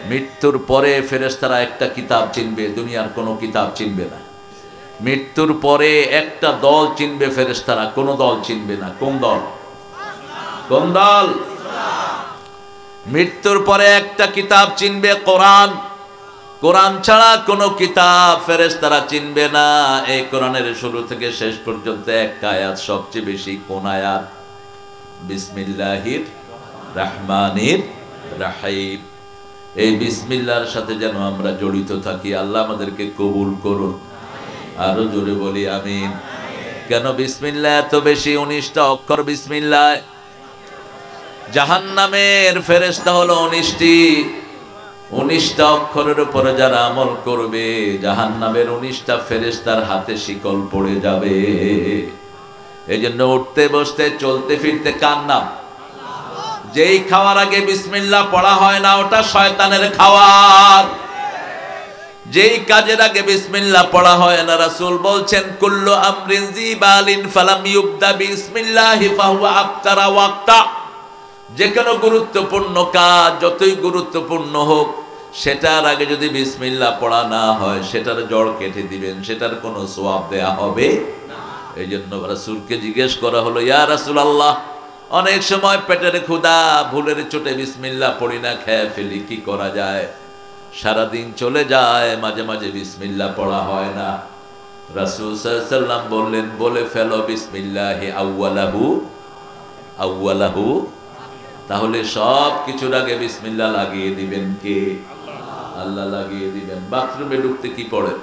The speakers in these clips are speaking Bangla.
মৃত্যুর পরে ফেরেশতারা একটা কিতাব চিনবে, দুনিয়ার কোনো কিতাব চিনবে না। মৃত্যুর পরে একটা দল চিনবে ফেরেশতারা, কোনো দল চিনবে না। কোন দল? কোন দল? মৃত্যুর পরে একটা কিতাব চিনবে, কোরআন। কোরআন ছাড়া কোনো কিতাব ফেরেশতারা চিনবে না। এই কোরআনের শুরু থেকে শেষ পর্যন্ত একটা আয়াত সবচেয়ে বেশি। কোন আয়াত? বিসমিল্লাহির রহমানির রহিম। এই বিসমিল্লাহর সাথে যেন আমরা জড়িত থাকি। আল্লাহ আমাদেরকে কবুল করুন। আরো জোরে বলি আমিন। কেন বিসমিল্লাহ এত বেশি? 19টা অক্ষর বিসমিল্লাহ। জাহান্নামের ফেরেশতা হলো 19টি। 19টা অক্ষরের উপরে যারা আমল করবে, জাহান্নামের 19টা ফেরেশতার হাতে শিকল পড়ে যাবে। এই জন্য উঠতে বসতে চলতে ফিরতে কার নাম? যেই খাওয়ার আগে বিসমিল্লাহ পড়া হয় না, ওটা শয়তানের খাওয়ার। যেই কাজের আগে বিসমিল্লাহ পড়া হয় না, রাসূল বলছেন কুল্লু আমরিন জিবালিন ফালাম ইউবদা বিসমিল্লাহি ফাহুয়া আফতারা ওয়াক্তা। যে কোনো গুরুত্বপূর্ণ কাজ, যতই গুরুত্বপূর্ণ হোক, সেটার আগে যদি বিসমিল্লাহ পড়া না হয়, সেটার জড় কেটে দিবেন, সেটার কোনো সওয়াব দেয়া হবে না। এই জন্য রাসূলকে জিজ্ঞেস করা হলো, ইয়া রাসূলুল্লাহ, অনেক সময় পেটের ক্ষুধা, ভুলের চোটে বিসমিল্লাহ পড়ি না, খেয়ে ফেলি, কি করা যায়? সারাদিন চলে যায়, মাঝে মাঝে বিসমিল্লাহ পড়া হয় না। রাসূল সাল্লাল্লাহু আলাইহি ওয়াসাল্লাম বললেন, বলে ফেলো বিসমিল্লাহি আউয়ালাহু আউয়ালাহু। তাহলে সব কিছুর আগে বিসমিল্লাহ লাগিয়ে দিবেন কে? আল্লাহ লাগিয়ে দিবেন। বাথরুমে ঢুকতে কি পড়েন?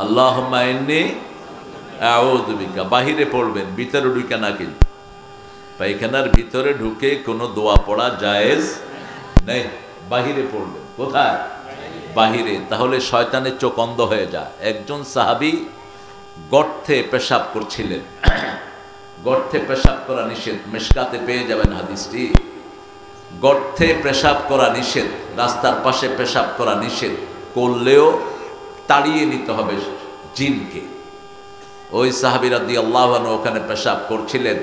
আল্লাহুম্মা ইন্নী আউযু বিকা। বাহিরে পড়বেন, ভিতরে ঢুকে না। কিন্তু পায়খানার ভিতরে ঢুকে কোনো দোয়া পড়া জায়েজ নেই। বাহিরে পড়বেন। কোথায়? বাহিরে। তাহলে শয়তানের চোখ অন্ধ হয়ে যায়। একজন সাহাবী গর্তে পেশাব করছিলেন। গর্তে পেশাব করা নিষেধ, মিশকাতে পেয়ে যাবেন হাদিসটি। গর্তে পেশাব করা নিষেধ, রাস্তার পাশে পেশাব করা নিষেধ, করলেও তাড়িয়ে নিতে হবে জিনকে। ওই সাহাবী রাদিয়াল্লাহু আনহু ওখানে পেশাব করছিলেন,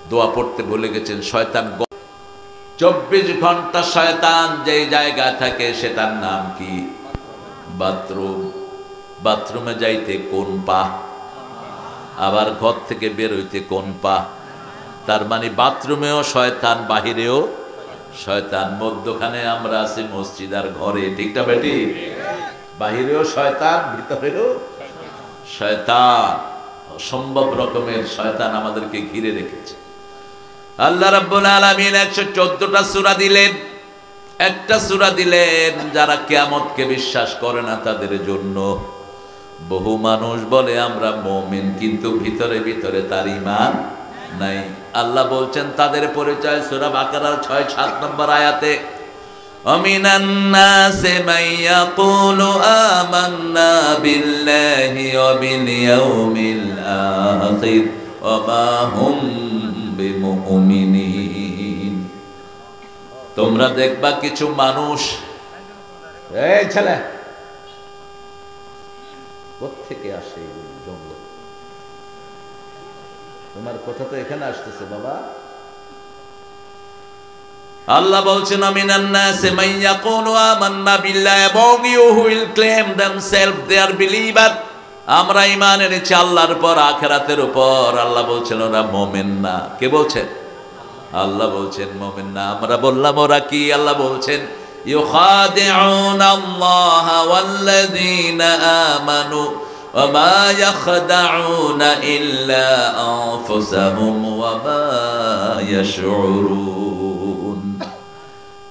দোয়া পড়তে ভুলে গেছেন। শয়তান 24 ঘন্টা শয়তান যেই জায়গায় থাকে, সেটার নাম কি? বাথরুম। বাথরুমে যাইতে কোন পা? আবার ঘর থেকে বের হইতে কোন পা? তার মানে বাথরুমেও শয়তান, বাহিরেও শয়তান। মধ্যখানে আমরা আছি মসজিদ আর ঘরে, ঠিকটা বেটি? বাহিরেও শয়তান, ভিতরেও শয়তান। অসম্ভব রকমের শয়তান আমাদেরকে ঘিরে রেখেছে। আল্লাহ রাব্বুল আলামিন 114টা সূরা দিলেন। একটা সূরা দিলেন যারা কিয়ামতকে বিশ্বাস করে না তাদের জন্য। বহু মানুষ বলে আমরা মুমিন, কিন্তু ভিতরে ভিতরে তার ঈমান নাই। আল্লাহ বলছেন তাদের পরিচয় সূরা বাকারার 6-7 নম্বর আয়াতে, ওয়ামিনান নাসি মান ইয়াকুলু আমান্না বিল্লাহি ওয়া বিল ইয়াউমিল আখির ওয়া মা হুম বিমুমিনিন। তোমরা দেখবা কিছু মানুষ, এই ছেলে কোত্থেকে আসে জঙ্গল? তোমার কথা তো এখানে আসতেছে বাবা। আল্লাহ বলছেন আমিনান নাসি মান ইয়াকুলু আমান্না বিল্লাহি, among you who will claim themselves they are believer, আমরা ঈমান এনেছি আল্লাহর উপর, আখিরাতের উপর। আল্লাহ বলছেন ওরা মুমিন না। কে বলছেন? আল্লাহ বলছেন মুমিন না। আমরা বললাম ওরা কি? আল্লাহ বলছেন ইউখাদিউনা আল্লাহ ওয়াল্লাযীনা আমানু ওয়া মা ইয়াখদাউনা ইল্লা আনফুসাহুম ওয়া মা ইয়াশউরুন।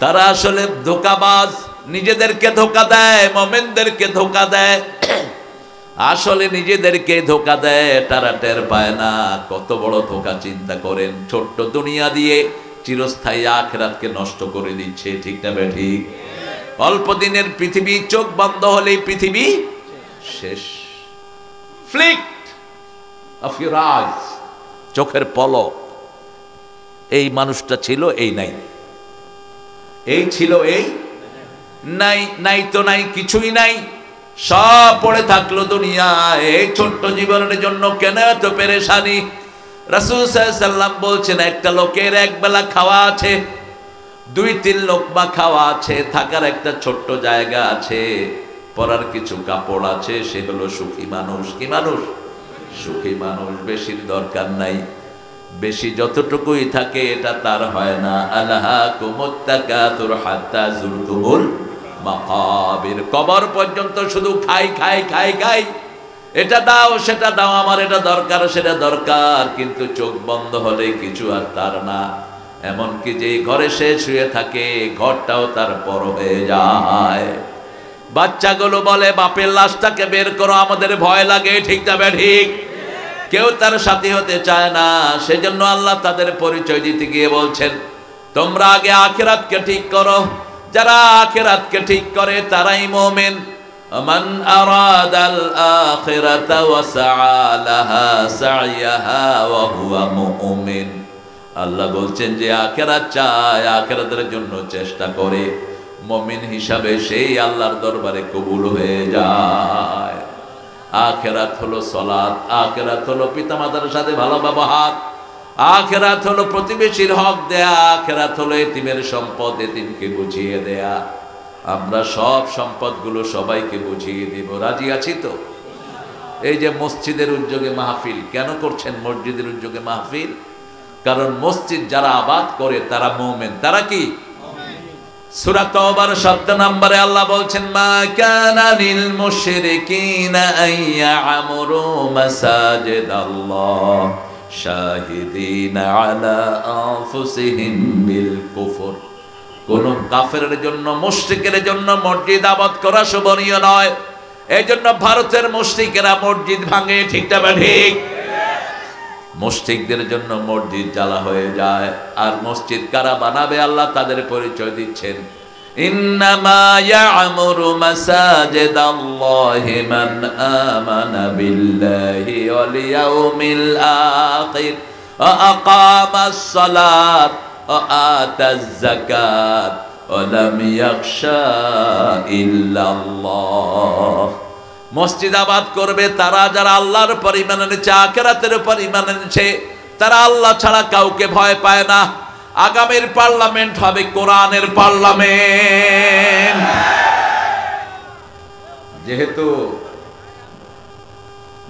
তারা আসলে ধোঁকাবাজ, নিজেদেরকে ধোঁকা দেয়, মুমিনদেরকে ধোঁকা দেয়। আসলে নিজেদেরকে ধোঁকা দেয়, তারা টের পায় না। কত বড় ধোঁকা চিন্তা করেন। ছোট্ট দুনিয়া দিয়ে চিরস্থায়ী আখিরাতকে নষ্ট করে দিচ্ছে, ঠিক না বেঠিক? অল্প দিনের পৃথিবী, চোখ বন্ধ হলেই পৃথিবী শেষ। ফ্লিক অফ ইউর আইজ, চোখের পলক। এই মানুষটা ছিল, এই নাই। এই ছিল, এই নাই। নাই তো নাই, কিছুই নাই, সব পড়ে থাকলো দুনিয়ায়। এই ছোট্ট জীবনের জন্য কেন এত পেরেশানি? রাসূল সাল্লাল্লাহু আলাইহি ওয়াসাল্লাম বলছেন একটা লোকের একবেলা খাওয়া আছে, 2-3 লোকমা খাওয়া আছে, থাকার একটা ছোট্ট জায়গা আছে, পরার কিছু কাপড় আছে, সে হলো সুখী মানুষ। কি মানুষ? সুখী মানুষ। বেশির দরকার নাই। বেশি যতটুকুই থাকে এটা তার হয় না। আলহাকুমুত তাকাতুর হাত্তা যুরতুমুল মাকাবির। কবর পর্যন্ত শুধু খাই খাই খাই খাই, এটা দাও সেটা দাও, আমার এটা দরকার সেটা দরকার, কিন্তু চোখ বন্ধ হলে কিছু আর তার না। এমনকি যে ঘরে সে শুয়ে থাকে ঘরটাও তার পর হয়ে যায়। বাচ্চাগুলো বলে বাপের লাশটাকে বের করো, আমাদের ভয় লাগে। ঠিক না ঠিক? কেউ তার সাথী হতে চায় না। সেজন্য আল্লাহ তাদের পরিচয় দিতে গিয়ে বলছেন, তোমরা আগে আখিরাতকে ঠিক করো। যারা আখিরাতকে ঠিক করে তারাই মুমিন। মান আরাদাল আখিরাতা ওয়া সাআ লাহা সাইয়াহা ওয়া হুয়া মুমিন। আল্লাহ বলছেন যে আখিরাত চায়, আখিরাতের জন্য চেষ্টা করে, মুমিন হিসাবে সেই আল্লাহর দরবারে কবুল হয়ে যায়। আখিরাত হলো সালাত, আখিরাত হলো পিতামাতার সাথে ভালো ব্যবহার, আখিরাত হলো প্রতিবেশীর হক দেয়া, আখিরাত হলো এতিমের সম্পদ এতিমকে বুঝিয়ে দেয়া। আমরা সব সম্পদগুলো সবাইকে বুঝিয়ে দেব। রাজি আছি তো? এই যে মসজিদের উদ্যোগে মাহফিল কেন করছেন? মসজিদের উদ্যোগে মাহফিল কারণ মসজিদ যারা আবাদ করে তারা মুমিন। তারা কি? সূরা তাওবার 7 নম্বরে আল্লাহ বলছেন, মা কানা লিল মুশরিকিনা আইয়ামুরু মাসাজিদাল্লাহ শাহিদিনা আলা আনফুসিহিম বিল কুফর। কোন কাফেরের জন্য, মুশরিকের জন্য মসজিদ আবাদ করা শোভনীয় নয়। এই জন্য ভারতের মুশরিকেরা মসজিদ ভাঙে। ঠিক না ঠিক? মুশরিকদের জন্য মসজিদ জ্বালা হয়ে যায়। আর মসজিদ কারা বানাবে? আল্লাহ তাদের পরিচয় দিচ্ছেন, ইন্নামা ইয়া'মুরু মাসাজিদাল্লাহি মান আমানা বিল্লাহি ওয়াল ইয়াউমিল আখির ওয়া আকামাস সালাত ওয়া আতাজ যাকাত ওয়া লাম ইয়াখশা ইল্লাল্লাহ। মসজিদ আবাদ করবে তারা যারা আল্লাহর উপর ঈমান এনেছে, আখিরাতের উপর ঈমান এনেছে, তারা আল্লাহ ছাড়া কাউকে ভয় পায় না। আগামীর পার্লামেন্ট হবে কোরআনের পার্লামেন্ট। যেহেতু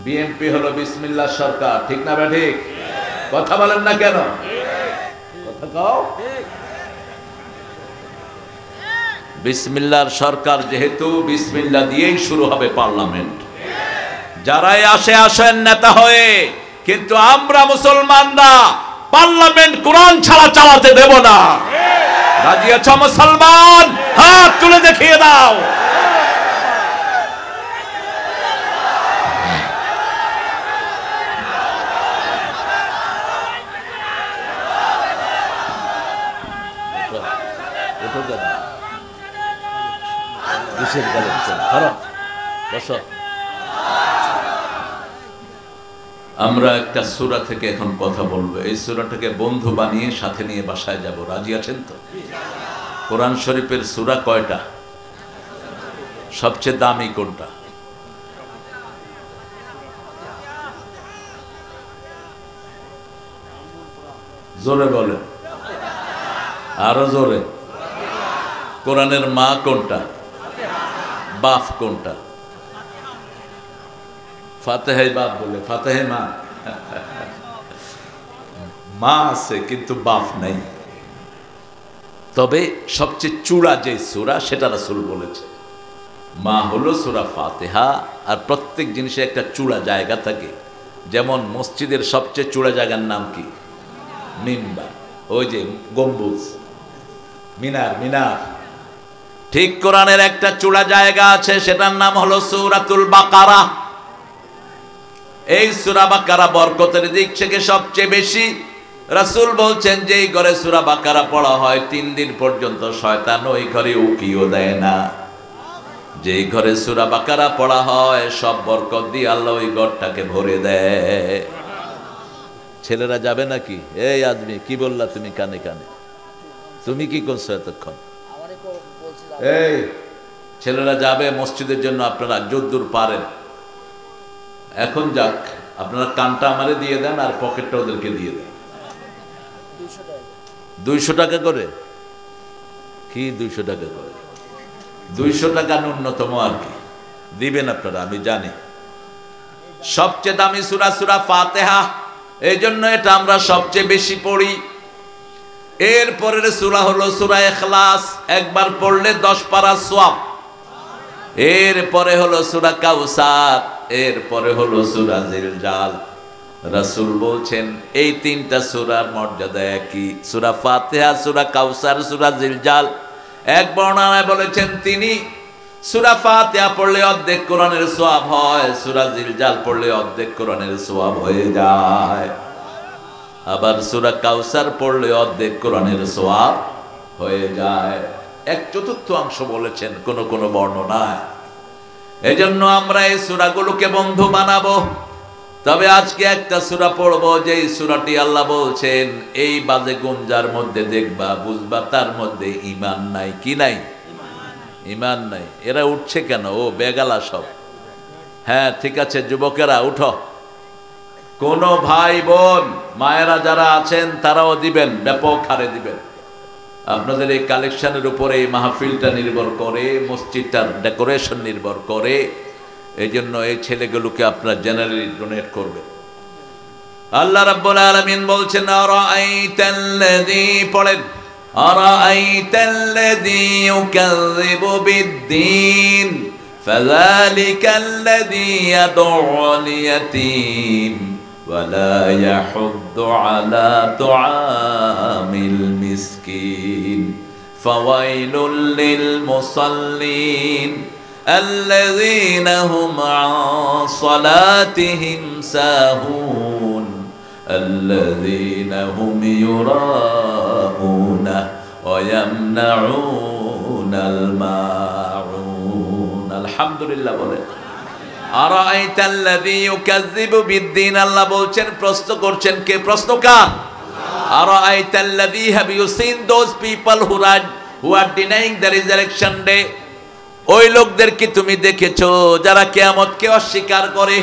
বিএনপি হলো বিসমিল্লাহ সরকার। ঠিক না ঠিক? কথা বলেন না কেন? কথা কও। বিসমিল্লাহর সরকার যেহেতু, বিসমিল্লাহ দিয়েই শুরু হবে পার্লামেন্ট। যারাই আসে আসেন নেতা হয়ে, কিন্তু আমরা মুসলমানরা পার্লামেন্ট কোরআন ছাড়া চালাতে দেব না। রাজি আছো মুসলমান? হাত তুলে দেখিয়ে দাও। আমরা একটা সূরা থেকে এখন কথা বলবো। এই সূরাটাকে বন্ধু বানিয়ে সাথে নিয়ে বাসায় যাব। রাজি আছেন তো? কোরআন শরীফের সূরা কয়টা? সবচেয়ে দামি কোনটা? জোরে বলেন, আরো জোরে। কোরআনের মা কোনটা? বাপ কোনটা? ফাতিহাই বাপ বলে, ফাতিহাই মা। মা আছে কিন্তু বাপ নাই। তবে সবচেয়ে চূড়া যে সূরা সেটা রাসূল বলেছে, মা হলো সূরা ফাতিহা। আর প্রত্যেক জিনিসে একটা চূড়া জায়গা থাকে। যেমন মসজিদের সবচেয়ে চূড়া জায়গার নাম কি? মিম্বার। ওই যে গম্বুজ, মিনার। মিনার ঠিক কোরআনের একটা চূড়া জায়গা আছে, সেটার নাম হলো সূরাতুল বাকারা। এই সূরা বাকারা বরকতের দিক থেকে সবচেয়ে বেশি। রাসূল বলছেন যে এই ঘরে সূরা বাকারা পড়া হয় 3 দিন পর্যন্ত শয়তান ওই ঘরে উকিও দেয় না। যে ঘরে সূরা বাকারা পড়া হয় সব বরকত দিয়ে আল্লাহ ওই ঘরটাকে ভরে দেয়। ছেলেরা যাবে নাকি? এই আদমি কি বললা তুমি কানে কানে? তুমি কি করছো এতক্ষণ? এই ছেলেরা যাবে মসজিদের জন্য। আপনারা যদ্দূর পারেন এখন যাক। আপনারা কানটা আমারে দিয়ে দেন আর পকেটটা ওদেরকে দিয়ে দেন। 200 টাকা করে। কি 200 টাকা করে? 200 টাকা ন্যূনতম আর কি দিবেন আপনারা, আমি জানি। সবচেয়ে দামি সূরা সূরা ফাতিহা, এই জন্য এটা আমরা সবচেয়ে বেশি পড়ি। এর পরের সূরা হলো সূরা ইখলাস, একবার পড়লে 10 পারা সওয়াব। এর পরে হলো সূরা কাউসার, এর পরে হলো সূরা জিলজাল। রাসূল বলছেন এই তিনটা সূরার মর্যাদা একই, সূরা ফাতিহা, সূরা কাউসার, সূরা জিলজাল। এক বর্ণনায় বলেছেন তিনি সূরা ফাতিহা পড়লে অর্ধেক কোরআনের সওয়াব হয়, সূরা জিলজাল পড়লে অর্ধেক কোরআনের সওয়াব হয়ে যায়। আবার সূরা কাউসার পড়লে অর্ধেক কোরআনের সওয়াব হয়ে যায়। 1/4 বলেছেন কোন কোন বর্ণনায়। এজন্য আমরা এই সূরাগুলোকে বন্ধু বানাবো। তবে আজকে একটা সূরা পড়বো, যে সূরাটি আল্লাহ বলছেন এই বাজে গুঞ্জার মধ্যে দেখবা বুঝবা তার মধ্যে ঈমান নাই। কি নাই? ঈমান নাই। এরা উঠছে কেন? ও বেগালা সব। হ্যাঁ ঠিক আছে, যুবকেরা উঠো। কোন ভাই বোন মায়েরা যারা আছেন তারাও দিবেন, ব্যাপক হারে দিবেন। আপনাদের এই কালেকশনের উপরে এই মাহফিলটা নির্ভর করে, মসজিদটার ডেকোরেশন নির্ভর করে। এই জন্য এই ছেলেগুলোকে আপনারা জেনারেলি ডোনেট করবেন। আল্লাহ রাব্বুল আলামিন বলছেন আরাআইতাল্লাযী, পড়েন, আরাআইতাল্লাযী ইউকাযযিবু বিদ্দীন ফাযালিকাল্লাযী ইয়াদউল ইয়াতীম ওয়ালা ইয়াহুদ্দু আলা তুআমিল মিসকিন ফাওয়াইলুল লিল মুসাল্লিন الذين هم عن صلاتهم ساهون الذين هم يراءون ويمنعون الماعون الحمد لله বলে আরাআইতা আল্লাযী ইউকাযযিবু বিদ্দীন। আল্লাহ বলছেন, প্রশ্ন করছেন কে? প্রশ্নকার আরাআইতা আল্লাযী, have you seen those people who are denying the resurrection day? ওই লোকদের কি তুমি দেখেছো যারা কিয়ামতকে অস্বীকার করে?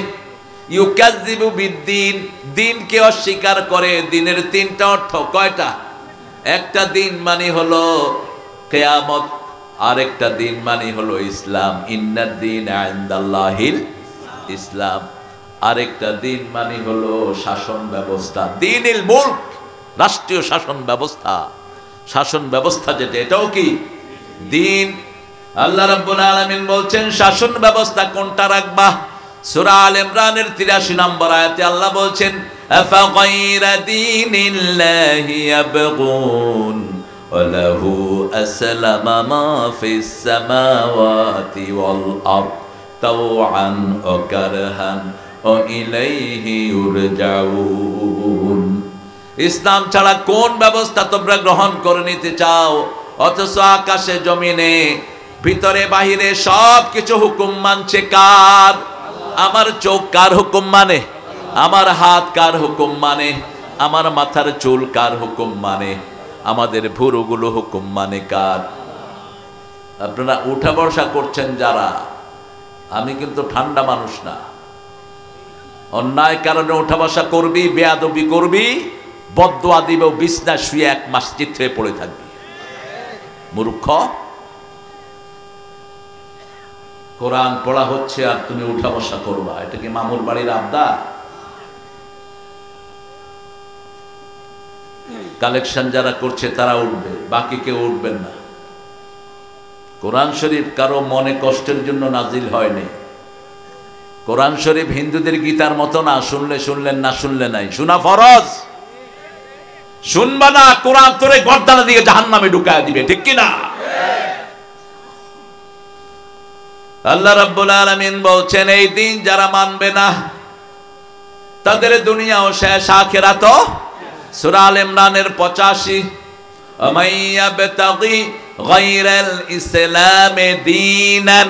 ইউকাযযিবু বিদ্দীন, দিনকে অস্বীকার করে। দিনের তিনটা অর্থ, কয়টা? একটা দিন মানে হলো কিয়ামত, আরেকটা দিন মানে হলো ইসলাম, ইন্নাদ দীন ইনদাল্লাহিল ইসলাম। আরেকটা দিন মানে হলো শাসন ব্যবস্থা, দীনুল মুলক, রাষ্ট্রীয় শাসন ব্যবস্থা। শাসন ব্যবস্থা যেটা, এটাও কি দিন। আল্লাহ রাব্বুল আলামিন বলছেন শাসন ব্যবস্থা কোনটা রাখবা? সূরা আল ইমরানের 83 নম্বর আয়াতে আল্লাহ বলছেন আফা গায়রা দীনিল্লাহি ইয়াবগুন ওয়া লাহু আসলামা মা ফিস সামাওয়াতি ওয়াল আরদ তাওআন ওয়া কারহান ওয়া ইলাইহি ইউরজাউন। ইসলাম ছাড়া কোন ব্যবস্থা তোমরা গ্রহণ করে নিতে চাও? অথচ আকাশে জমিনে ভিতরে বাহিরে সব কিছু হুকুম মানছে কার? আমার চোখ কার হুকুম মানে? আমার হাত কার হুকুম মানে? আমার মাথার চুল কার হুকুম মানে? আমাদের ভুরুগুলো হুকুম মানে কার? আপনারা উঠা বসা করছেন যারা, আমি কিন্তু ঠান্ডা মানুষ না। অন্যায় কারণে উঠা বসা করবি, বেয়াদবি করবি, বদদোয়া দিবে, বিছনা শুয়ে 1 মাস চিত হয়ে পড়ে থাকবি। মূর্খ। কোরআন পড়া হচ্ছে আর তুমি উঠা বসা করবা, এটা কি মামুর বাড়ির আবদার? কালেকশন যারা করছে তারা উঠবে, বাকি কেউ উঠবেন না। কোরআন শরীফ কারো মনে কষ্টের জন্য নাজিল হয়নি। কোরআন শরীফ হিন্দুদের গীতার মতো না, শুনলে শুনলেন, না শুনলে নাই। শোনা ফরজ। শুনবা না, কোরআন তোরে গর্দানে দিয়ে জাহান্নামে ঢুকায় দিবে, ঠিক কি না? আল্লাহ রাব্বুল আলামিন বলছেন এই দিন যারা মানবে না তাদের দুনিয়াও শেষ, আখিরাতও। সূরা আল ইমরানের 85 আমাইয়াবতাগি গায়রাল ইসলামে দীনান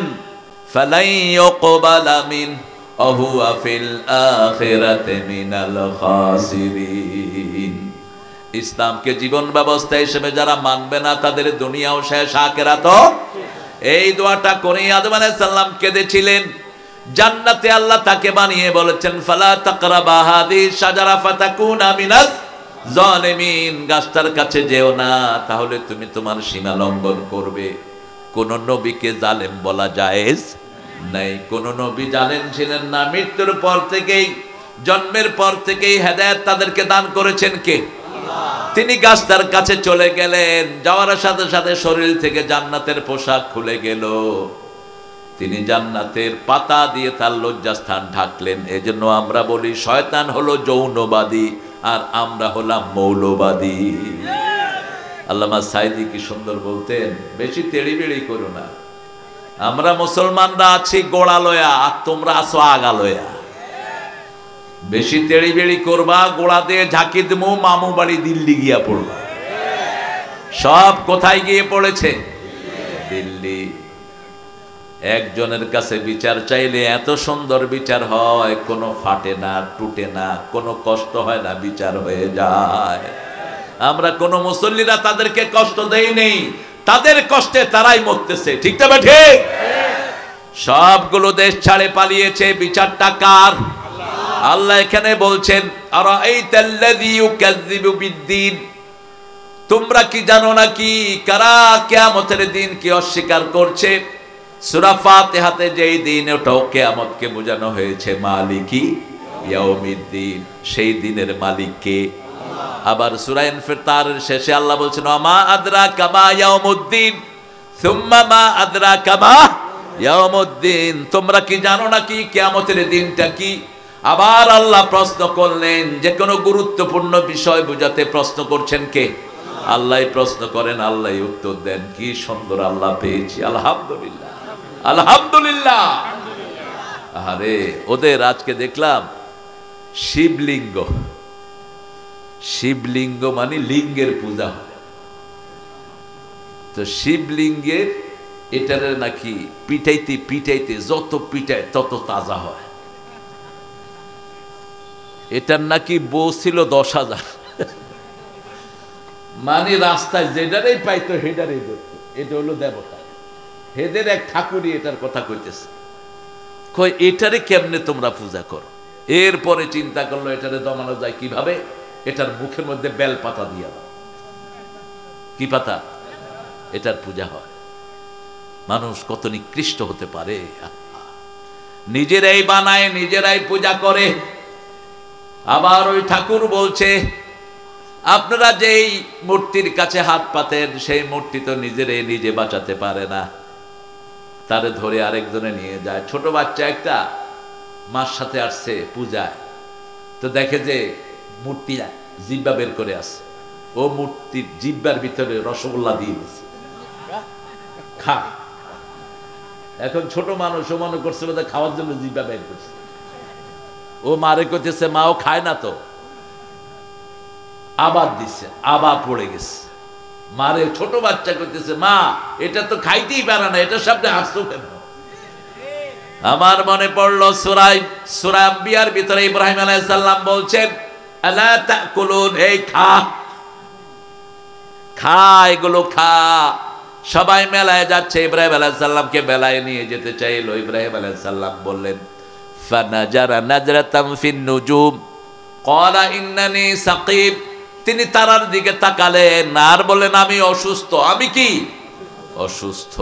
ফালাই ইউকবালা মিন ওয়া হুয়া ফিল আখিরাতি মিনাল খাসিরিন। ইসলামকে জীবন ব্যবস্থা হিসেবে যারা মানবে না তাদের দুনিয়াও শেষ, আখিরাতও। এই দোয়াটা করে আদম আলাইহিস সালাম কেঁদেছিলেন। জান্নাতে আল্লাহ তাকে বানিয়ে বলেছেন ফালা তাকরাবা হাযিহি শাজারা ফাতাকুনা মিনাজ জালিমিন, গাছটার কাছে যেও না, তাহলে তুমি তোমার সীমা লঙ্ঘন করবে। কোন নবীকে জালেম বলা জায়েজ নাই। কোন নবী জালেম ছিলেন না। মৃত্যুর পর থেকেই, জন্মের পর থেকেই হেদায়েত তাদেরকে দান করেছেন কে? তিনি গাছটার কাছে চলে গেলেন, যাওয়ার সাথে সাথে শরীর থেকে জান্নাতের পোশাক খুলে গেল। তিনি জান্নাতের পাতা দিয়ে তার লজ্জাস্থান ঢাকলেন। এজন্য আমরা বলি শয়তান হলো যৌনবাদী আর আমরা হলাম মৌলবাদী। আল্লামা সাইদি কি সুন্দর বলতেন, বেশি তেড়িবেড়ি করো না। আমরা মুসলমানরা আছি গোড়ালয়া, আর তোমরা আছো আগালয়া। বেশি তেড়িবেড়ি করবা, গোড়া দিয়ে ঝাঁকি দেবো, মামু বাড়ি দিল্লি গিয়া পড়বা। সব কোথায় গিয়ে পড়েছে? দিল্লি। একজনের কাছে বিচার চাইলে এত সুন্দর বিচার হয়, কোনো ফাটে না, টুটে না, কোনো কষ্ট হয় না, বিচার হয়ে যায়। আমরা কোন মুসল্লিরা তাদেরকে কষ্ট দেই নেই, তাদের কষ্টে তারাই মরতেছে। ঠিক তবে ঠিক? সবগুলো দেশ ছাড়ে পালিয়েছে, বিচারটা কার? আল্লাহ এখানে বলছেন, আরাআইতাল্লাযী ইউকাযযিবু বিদ্দীন, তোমরা কি জানো না কি কারা কিয়ামতের দিন কি অস্বীকার করছে? সূরা ফাতিহাতে যেই দিন, ওটাও কিয়ামতকে বোঝানো হয়েছে। মালিকি ইয়াউমিদ্দিন, সেই দিনের মালিক কে? আবার সূরা ইনফিতারের শেষে আল্লাহ বলছেন, মা আদরাকা মা ইয়াউমুদ্দিন সুম্মা মা আদরাকা মা ইয়াউমুদ্দিন, তোমরা কি জানো না কি কিয়ামতের দিনটা কি? আবার আল্লাহ প্রশ্ন করলেন, যে কোনো গুরুত্বপূর্ণ বিষয় বোঝাতে প্রশ্ন করছেন কে? আল্লাহ প্রশ্ন করেন, আল্লাহ উত্তর দেন। কি সুন্দর আল্লাহ পেয়েছি, আলহামদুলিল্লাহ, আলহামদুলিল্লাহ। আরে ওদের আজকে দেখলাম শিবলিঙ্গ, শিবলিঙ্গ মানে লিঙ্গের পূজা হয়। তো শিবলিঙ্গের এটারে নাকি পিটাইতে পিটাইতে যত পিটায় তত তাজা হয়। এটার নাকি বউ ছিল 10,000। মানে রাস্তায় যেটারেই পাইতো হেডারেই ধরতো। এটা হলো দেবতা, হেদের এক ঠাকুরই এটার কথা কইতেছে। কই এটারে কেমনে তোমরা পূজা করো? এরপরে চিন্তা করলো এটারে দমানো যায় কিভাবে? এটার মুখের মধ্যে বেল পাতা দিয়া দাও। কি পাতা? এটার পূজা হয়। মানুষ কত নিকৃষ্ট হতে পারে! নিজেরাই বানায়, নিজেরাই পূজা করে। আবার ওই ঠাকুর বলছে, আপনারা যেই মূর্তির কাছে হাত পাতেন, সেই মূর্তি তো নিজেরাই নিজে বাঁচাতে পারে না, তারে ধরে আরেকজনে নিয়ে যায়। ছোট বাচ্চা একটা মার সাথে আসছে পূজায়, তো দেখে যে মূর্তি জিব্বা বের করে আসছে। ও মূর্তির জিব্বার ভিতরে রসগোল্লা দিয়ে দিচ্ছে, খা। এখন ছোট মানুষ, ও মনে করছে বোধহয় খাওয়ার জন্য জিব্বা বের করছে। ও মারে করতেছে, মাও খায় না তো, আবার দিচ্ছে, আবার পড়ে গেছে। মারে ছোট বাচ্চা করতেছে, মা এটা তো খাইতেই পারে না, এটা সামনে হাসতো কেন? আমার মনে পড়লো সূরা আম্বিয়ার ভিতরে ইব্রাহিম আলাইহিস সালাম বলছেন, আলা তাকুলুন, এই খা, খা, এগুলো খা। সবাই মেলায় যাচ্ছে, ইব্রাহিম আলাইহিস সালামকে মেলায় নিয়ে যেতে চাইলো। ইব্রাহিম আলাইহিস সালাম বললেন, ফানাজারা নাজরাতাম ফিন নুজুম ক্বালা ইন্নানি সাকিব, তিনি তারার দিকে তাকালেন আর বলেন, আমি অসুস্থ। আমি কি অসুস্থ?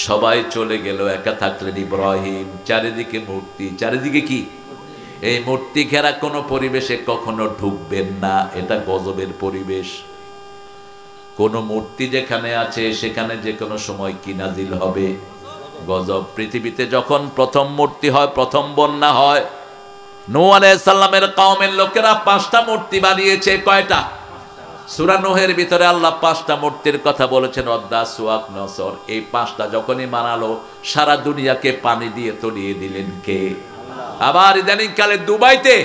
সবাই চলে গেল, একা থাকলেন ইব্রাহিম। চারিদিকে মূর্তি, চারিদিকে কি? এই মূর্তি ঘেরা কোনো পরিবেশে কখনো ঢুকবেন না, এটা গজবের পরিবেশ। কোন মূর্তি যেখানে আছে সেখানে যে কোনো সময় কি নাজিল হবে? গজব। পৃথিবীতে যখন প্রথম মূর্তি হয়, প্রথম বন্যা হয়, নূহ আলাইহিস সালামের কওমের লোকেরা 5টা মূর্তি বানিয়েছে। কয়টা? সূরা নূহের ভিতরে আল্লাহ 5টা মূর্তির কথা বলেছেন, অদ্দা, সুয়াক, নসর। এই 5টা যখনই বানালো, সারা দুনিয়াকে পানি দিয়ে তলিয়ে দিলেন কে? আবার ইদানিং কালে দুবাইতে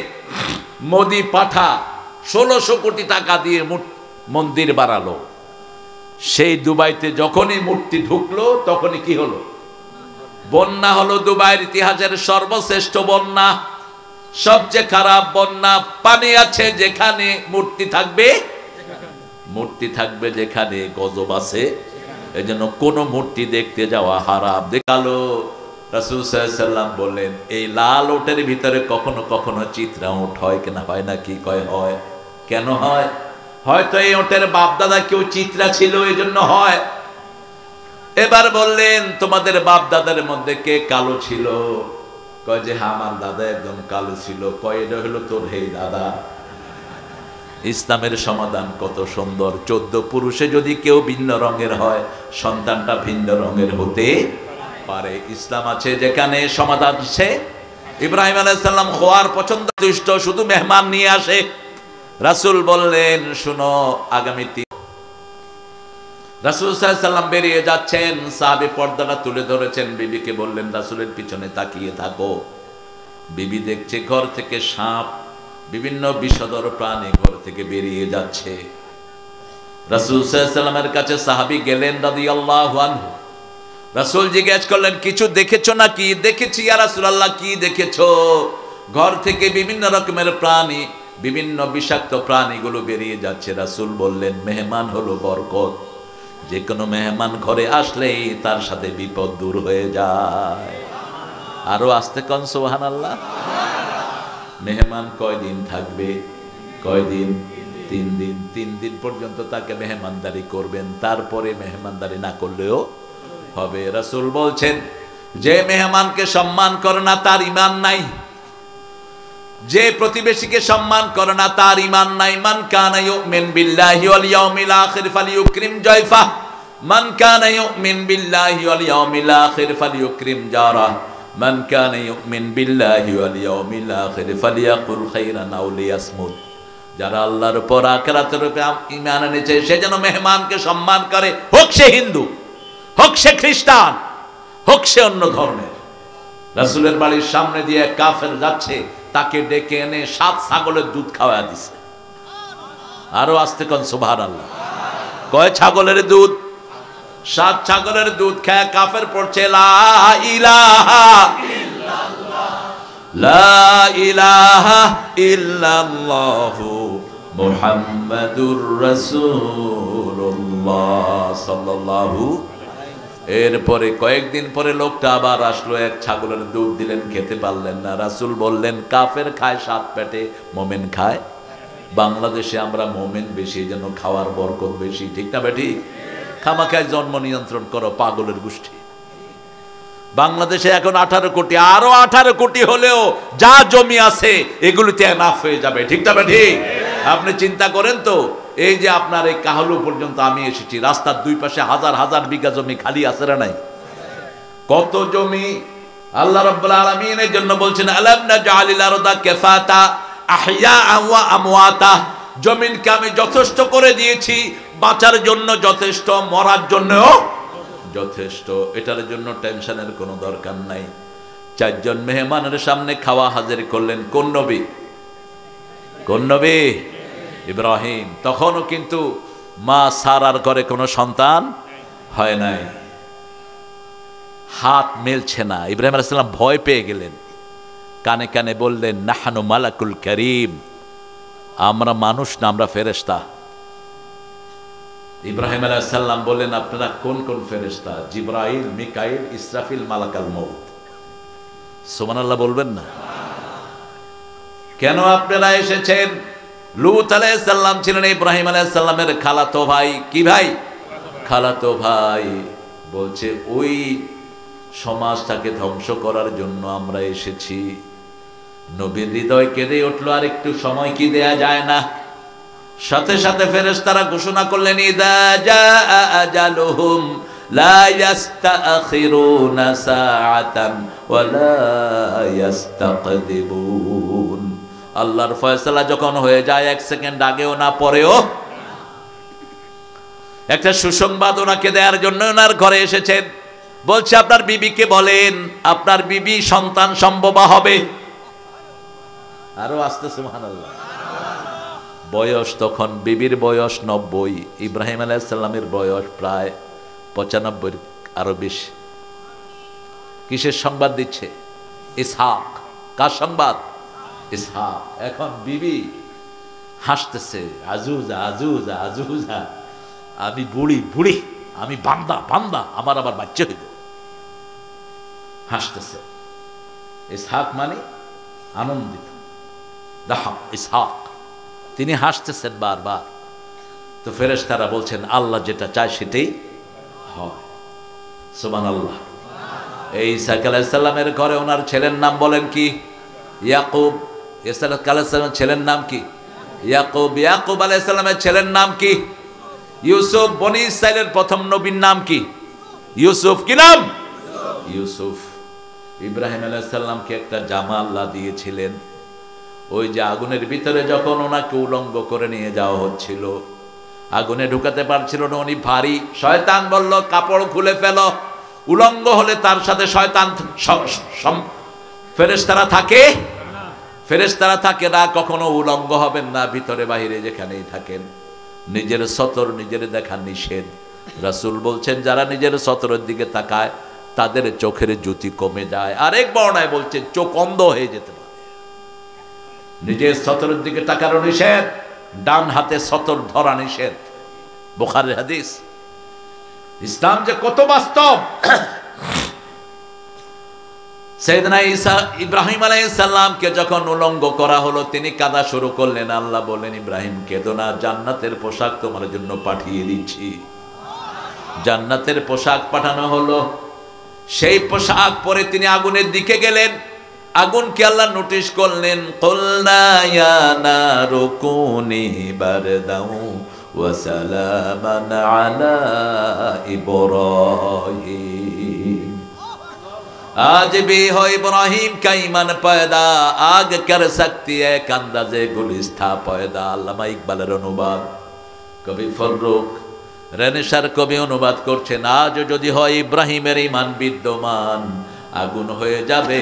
মোদি পাঠা 1600 কোটি টাকা দিয়ে মন্দির বানালো। সেই দুবাইতে যখনই মূর্তি ঢুকলো, তখনই কি হলো? বন্যা হলো। দুবাইয়ের ইতিহাসের সর্বশ্রেষ্ঠ বন্যা, সবচেয়ে খারাপ বন্যা। পানি আছে যেখানে, মূর্তি থাকবে, মূর্তি থাকবে যেখানে, গজব আছে। এজন্য কোন মূর্তি দেখতে যাওয়া হারাম। দেখালো রাসূল সাল্লাল্লাহু আলাইহি সাল্লাম বললেন, এই লাল ওটের ভিতরে কখনো কখনো চিত্রা উট হয় কিনা? হয় না কি? কয় হয়। কেন হয়? হয়তো এই ওটের বাপদাদা কেউ চিত্রা ছিল, এই জন্য হয়। এবার বললেন, তোমাদের বাপ দাদার মধ্যে কে কালো ছিল? কয় যে আমার দাদা একদম কালো ছিল। কয় এটা হলো তোর হে দাদা। ইসলামের সমাধান কত সুন্দর। 14 পুরুষে যদি কেউ ভিন্ন রঙের হয়, সন্তানটা ভিন্ন রঙের হতে পারে। ইসলাম আছে যেখানে সমাধান আছে। ইব্রাহিম আলাইহিস সালাম খোয়ার পছন্দ দুষ্ট, শুধু মেহমান নিয়ে আসে। রাসূল বললেন, শুনো, আগামী রাসূল সাল্লাল্লাহু আলাইহি ওয়াসাল্লাম বেরিয়ে যাচ্ছেন, সাহাবী পর্দাটা তুলে ধরেছেন, বিবিকে বললেন রাসূলের পিছনে তাকিয়ে থাকো। বিবি দেখছে ঘর থেকে সাপ, বিভিন্ন বিষধর প্রাণী ঘর থেকে বেরিয়ে যাচ্ছে। রাসূল সাল্লাল্লাহু আলাইহি ওয়াসাল্লামের কাছে সাহাবী গেলেন রাদিয়াল্লাহু আনহু। রাসূল জিজ্ঞেস করলেন, কিছু দেখেছো নাকি? দেখেছি ইয়া রাসূলুল্লাহ। কি দেখেছো? ঘর থেকে বিভিন্ন রকমের প্রাণী, বিভিন্ন বিষাক্ত প্রাণীগুলো বেরিয়ে যাচ্ছে। রাসূল বললেন, মেহমান হলো বরকত, যে কোনো মেহমান ঘরে আসলেই তার সাথে বিপদ দূর হয়ে যায়। আরো আস্তে কন সুবহানাল্লাহ। মেহমান কয়দিন থাকবে? কয়দিন? 3 দিন। 3 দিন পর্যন্ত তাকে মেহমানদারি করবেন, তারপরে মেহমানদারি না করলেও হবে। রাসূল বলছেন, যে মেহমানকে সম্মান করে না তার ঈমান নাই, যে প্রতিবেশীকে সম্মান করে না তার ঈমান নাই। মান কানা ইউমিন বিল্লাহি ওয়াল ইয়াউমিল আখির ফালিয়ুকরিম জায়ফা, মান কানা ইউমিন বিল্লাহি ওয়াল ইয়াউমিল আখির ফালিয়ুকরিম জারা, মান কানা ইউমিন বিল্লাহি ওয়াল ইয়াউমিল আখির ফালিয়াকুল খাইরান আও লিয়াসমুত। যারা আল্লাহর উপর আখিরাতের উপর ঈমান এনেছে সে যেন মেহমানকে সম্মান করে, হোক সে হিন্দু, হোক সে খ্রিস্টান, হোক সে অন্য ধর্মের। রাসূলের বাড়ির সামনে দিয়ে এক কাফের যাচ্ছে, তাকে ডেকে এনে 7 ছাগলের দুধ খাওয়া দিছে। আরো আস্তে কোন সুবহানাল্লাহ। কয় ছাগলের দুধ? 7 ছাগলের দুধ খায় কাফের পড়ছে লা ইলাহা ইল্লাল্লাহ, লা ইলাহা ইল্লাল্লাহু মুহাম্মাদুর রাসূলুল্লাহ সাল্লাল্লাহু। এরপরে কয়েকদিন পরে লোকটা আবার আসলো, এক ছাগলের দুধ দিলেন, খেতে পারলেন না। রাসূল বললেন, কাফের খায় 7 পেটে, মোমেন খায়। বাংলাদেশে আমরা মোমেন বেশি, যেন খাওয়ার বরকত বেশি, ঠিক না বেটি? খামাখায় জন্ম নিয়ন্ত্রণ করো পাগলের গোষ্ঠী। বাংলাদেশে এখন 18 কোটি, আরো 18 কোটি হলেও যা জমি আছে এগুলিতে এনাফ হয়ে যাবে, ঠিক না বেটি? আপনি চিন্তা করেন তো, এই যে আপনার এই কাহলু পর্যন্ত আমি এসেছি, রাস্তার 2 পাশে হাজার হাজার বিঘা জমি খালি আছে না নাই? কত জমি! আল্লাহ রাব্বুল আলামিন এর জন্য বলছেন, আলাম নাজআলিল আরদা কিফাতা আহইয়াআ ওয়া আমওয়াতা। জমিনকে আমি যথেষ্ট করে দিয়েছি, বাঁচার জন্য যথেষ্ট, মরার জন্যও যথেষ্ট। এটার জন্য টেনশনের কোনো দরকার নাই। 4 জন মেহমানের সামনে খাওয়া হাজির করলেন। কোন নবী? কোন নবী? ইব্রাহিম। তখনও কিন্তু মা সারার ঘরে কোনো সন্তান হয় নাই, হাত মেলছে না। ইব্রাহিম আলাইহিস সালাম ভয় পেয়ে গেলেন, কানে কানে বললেন, নাহানু মালাকুল কারীম, আমরা মানুষ না, আমরা ফেরেশতা। ইব্রাহিম আলাইহিস সালাম বললেন, আপনারা কোন কোন ফেরেশতা? জিবরাইল, মিকাইল, ইসরাফিল, মালাকাল মউত। সুবহানাল্লাহ বলবেন না? কেন আপনারা এসেছেন? লূত আলাইহিস সালাম ছিলেন ইব্রাহিম আলাইহিস সালামের খালাতো ভাই। কি ভাই? খালাতো ভাই। বলছে, ওই সমাজটাকে ধ্বংস করার জন্য আমরা এসেছি। নবীর হৃদয় কেঁদে উঠলো, আর একটু সময় কি দেয়া যায় না? সাথে সাথে ফেরেশতারা ঘোষণা করলেন, ইযা জাআ আজালুহুম লা ইস্তাখিরুনা সাআতান ওয়া লা ইস্তাকদিমুন। আল্লাহর ফয়সালা যখন হয়ে যায়, 1 সেকেন্ড আগেও না পরেও। একটা সুসংবাদ ওনাকে দেওয়ার জন্য ওনার ঘরে এসেছেন। বলছে, আপনার বিবিকে বলেন, আপনার বিবি সন্তান সম্ভবা হবে। আরো আস্তে সুবহানাল্লাহ। বয়স তখন, বিবির বয়স 90, ইব্রাহিম আলাইহিস সালামের বয়স প্রায় 95, আরো বেশি। কিসের সংবাদ দিচ্ছে? ইসহাক। কার সংবাদ? ইসহাক। এখন বিবি হাসতেছে, আজুজা আজুজা আজুজা, আমি বুড়ি বুড়ি, আমি বান্দা বান্দা, আমার আবার বাচ্চা হইব। হাসতেছে। ইসহাক মানে আনন্দিত। ইসহাক তিনি হাসতেছেন বারবার। তো ফেরেশতারা বলছেন আল্লাহ যেটা চায় সেটাই হয়। সুবহানাল্লাহ। এই ঈসা আলাইহিস সালামের ঘরে ওনার ছেলের নাম বলেন কি? ইয়াকুব। ঈসা আলাইহিস সালামের ছেলের নাম কি? ইয়াকুব। ইয়াকুব আলাইহিস সালামের ছেলের নাম কি? ইউসুফ। বনি ইসরাইলের প্রথম নবীর নাম কি? ইউসুফ। কি নাম? ইউসুফ। ইব্রাহিম আলাইহিস সালামকে একটা জামা আল্লাহ দিয়েছিলেন। ওই যে আগুনের ভিতরে যখন ওনাকে উলঙ্গ করে নিয়ে যাওয়া হচ্ছিল, আগুনে ঢুকাতে পারছিল না, উনি ভারী। শয়তান বলল কাপড় খুলে ফেলো, উলঙ্গ হলে তার সাথে শয়তান ফেরেশতারা থাকে, ফেরেশতারা থাকে না, কখনো উলঙ্গ হবেন না, ভিতরে বাহিরে যেখানেই থাকেন। নিজের সতর নিজের দেখা নিষেধ। রাসূল বলছেন যারা নিজের সতরের দিকে তাকায় তাদের চোখের জ্যোতি কমে যায়। আরেক বর্ণায় বলছেন চোখ অন্ধ হয়ে যেতে পারে। নিজের সতরের দিকে তাকানো নিষেধ, ডান হাতে সতর ধরা নিষেধ। বুখারীর হাদিস। ইসলাম যে কত বাস্তব। সাইয়েদনা ঈসা ইব্রাহিম আলাইহিস সালামকে যখন উলঙ্গ করা হলো তিনি কাঁদা শুরু করলেন। আল্লাহ বললেন ইব্রাহিম কেঁদো না, জান্নাতের পোশাক তোমার জন্য পাঠিয়ে দিচ্ছি। জান্নাতের পোশাক পাঠানো হলো। সেই পোশাক পরে তিনি আগুনের দিকে গেলেন। আগুনকে আল্লাহ নোটিশ করলেন, কুলনা ইয়া নারু কুনি বারদাও ওয়া সালামান আলা ইব্রাহিম। आज भी हो इब्राहिम का ईमान पैदा, आग कर सकती है अंदाजे गुलिस्ता पैदा। আল্লামা ইকবালের অনুবাদ। কবি ফররুখ রেনেসার কবি অনুবাদ করছেন, আজ যদি হয় ইব্রাহিমের ঈমান বিদ্যমান, আগুন হয়ে যাবে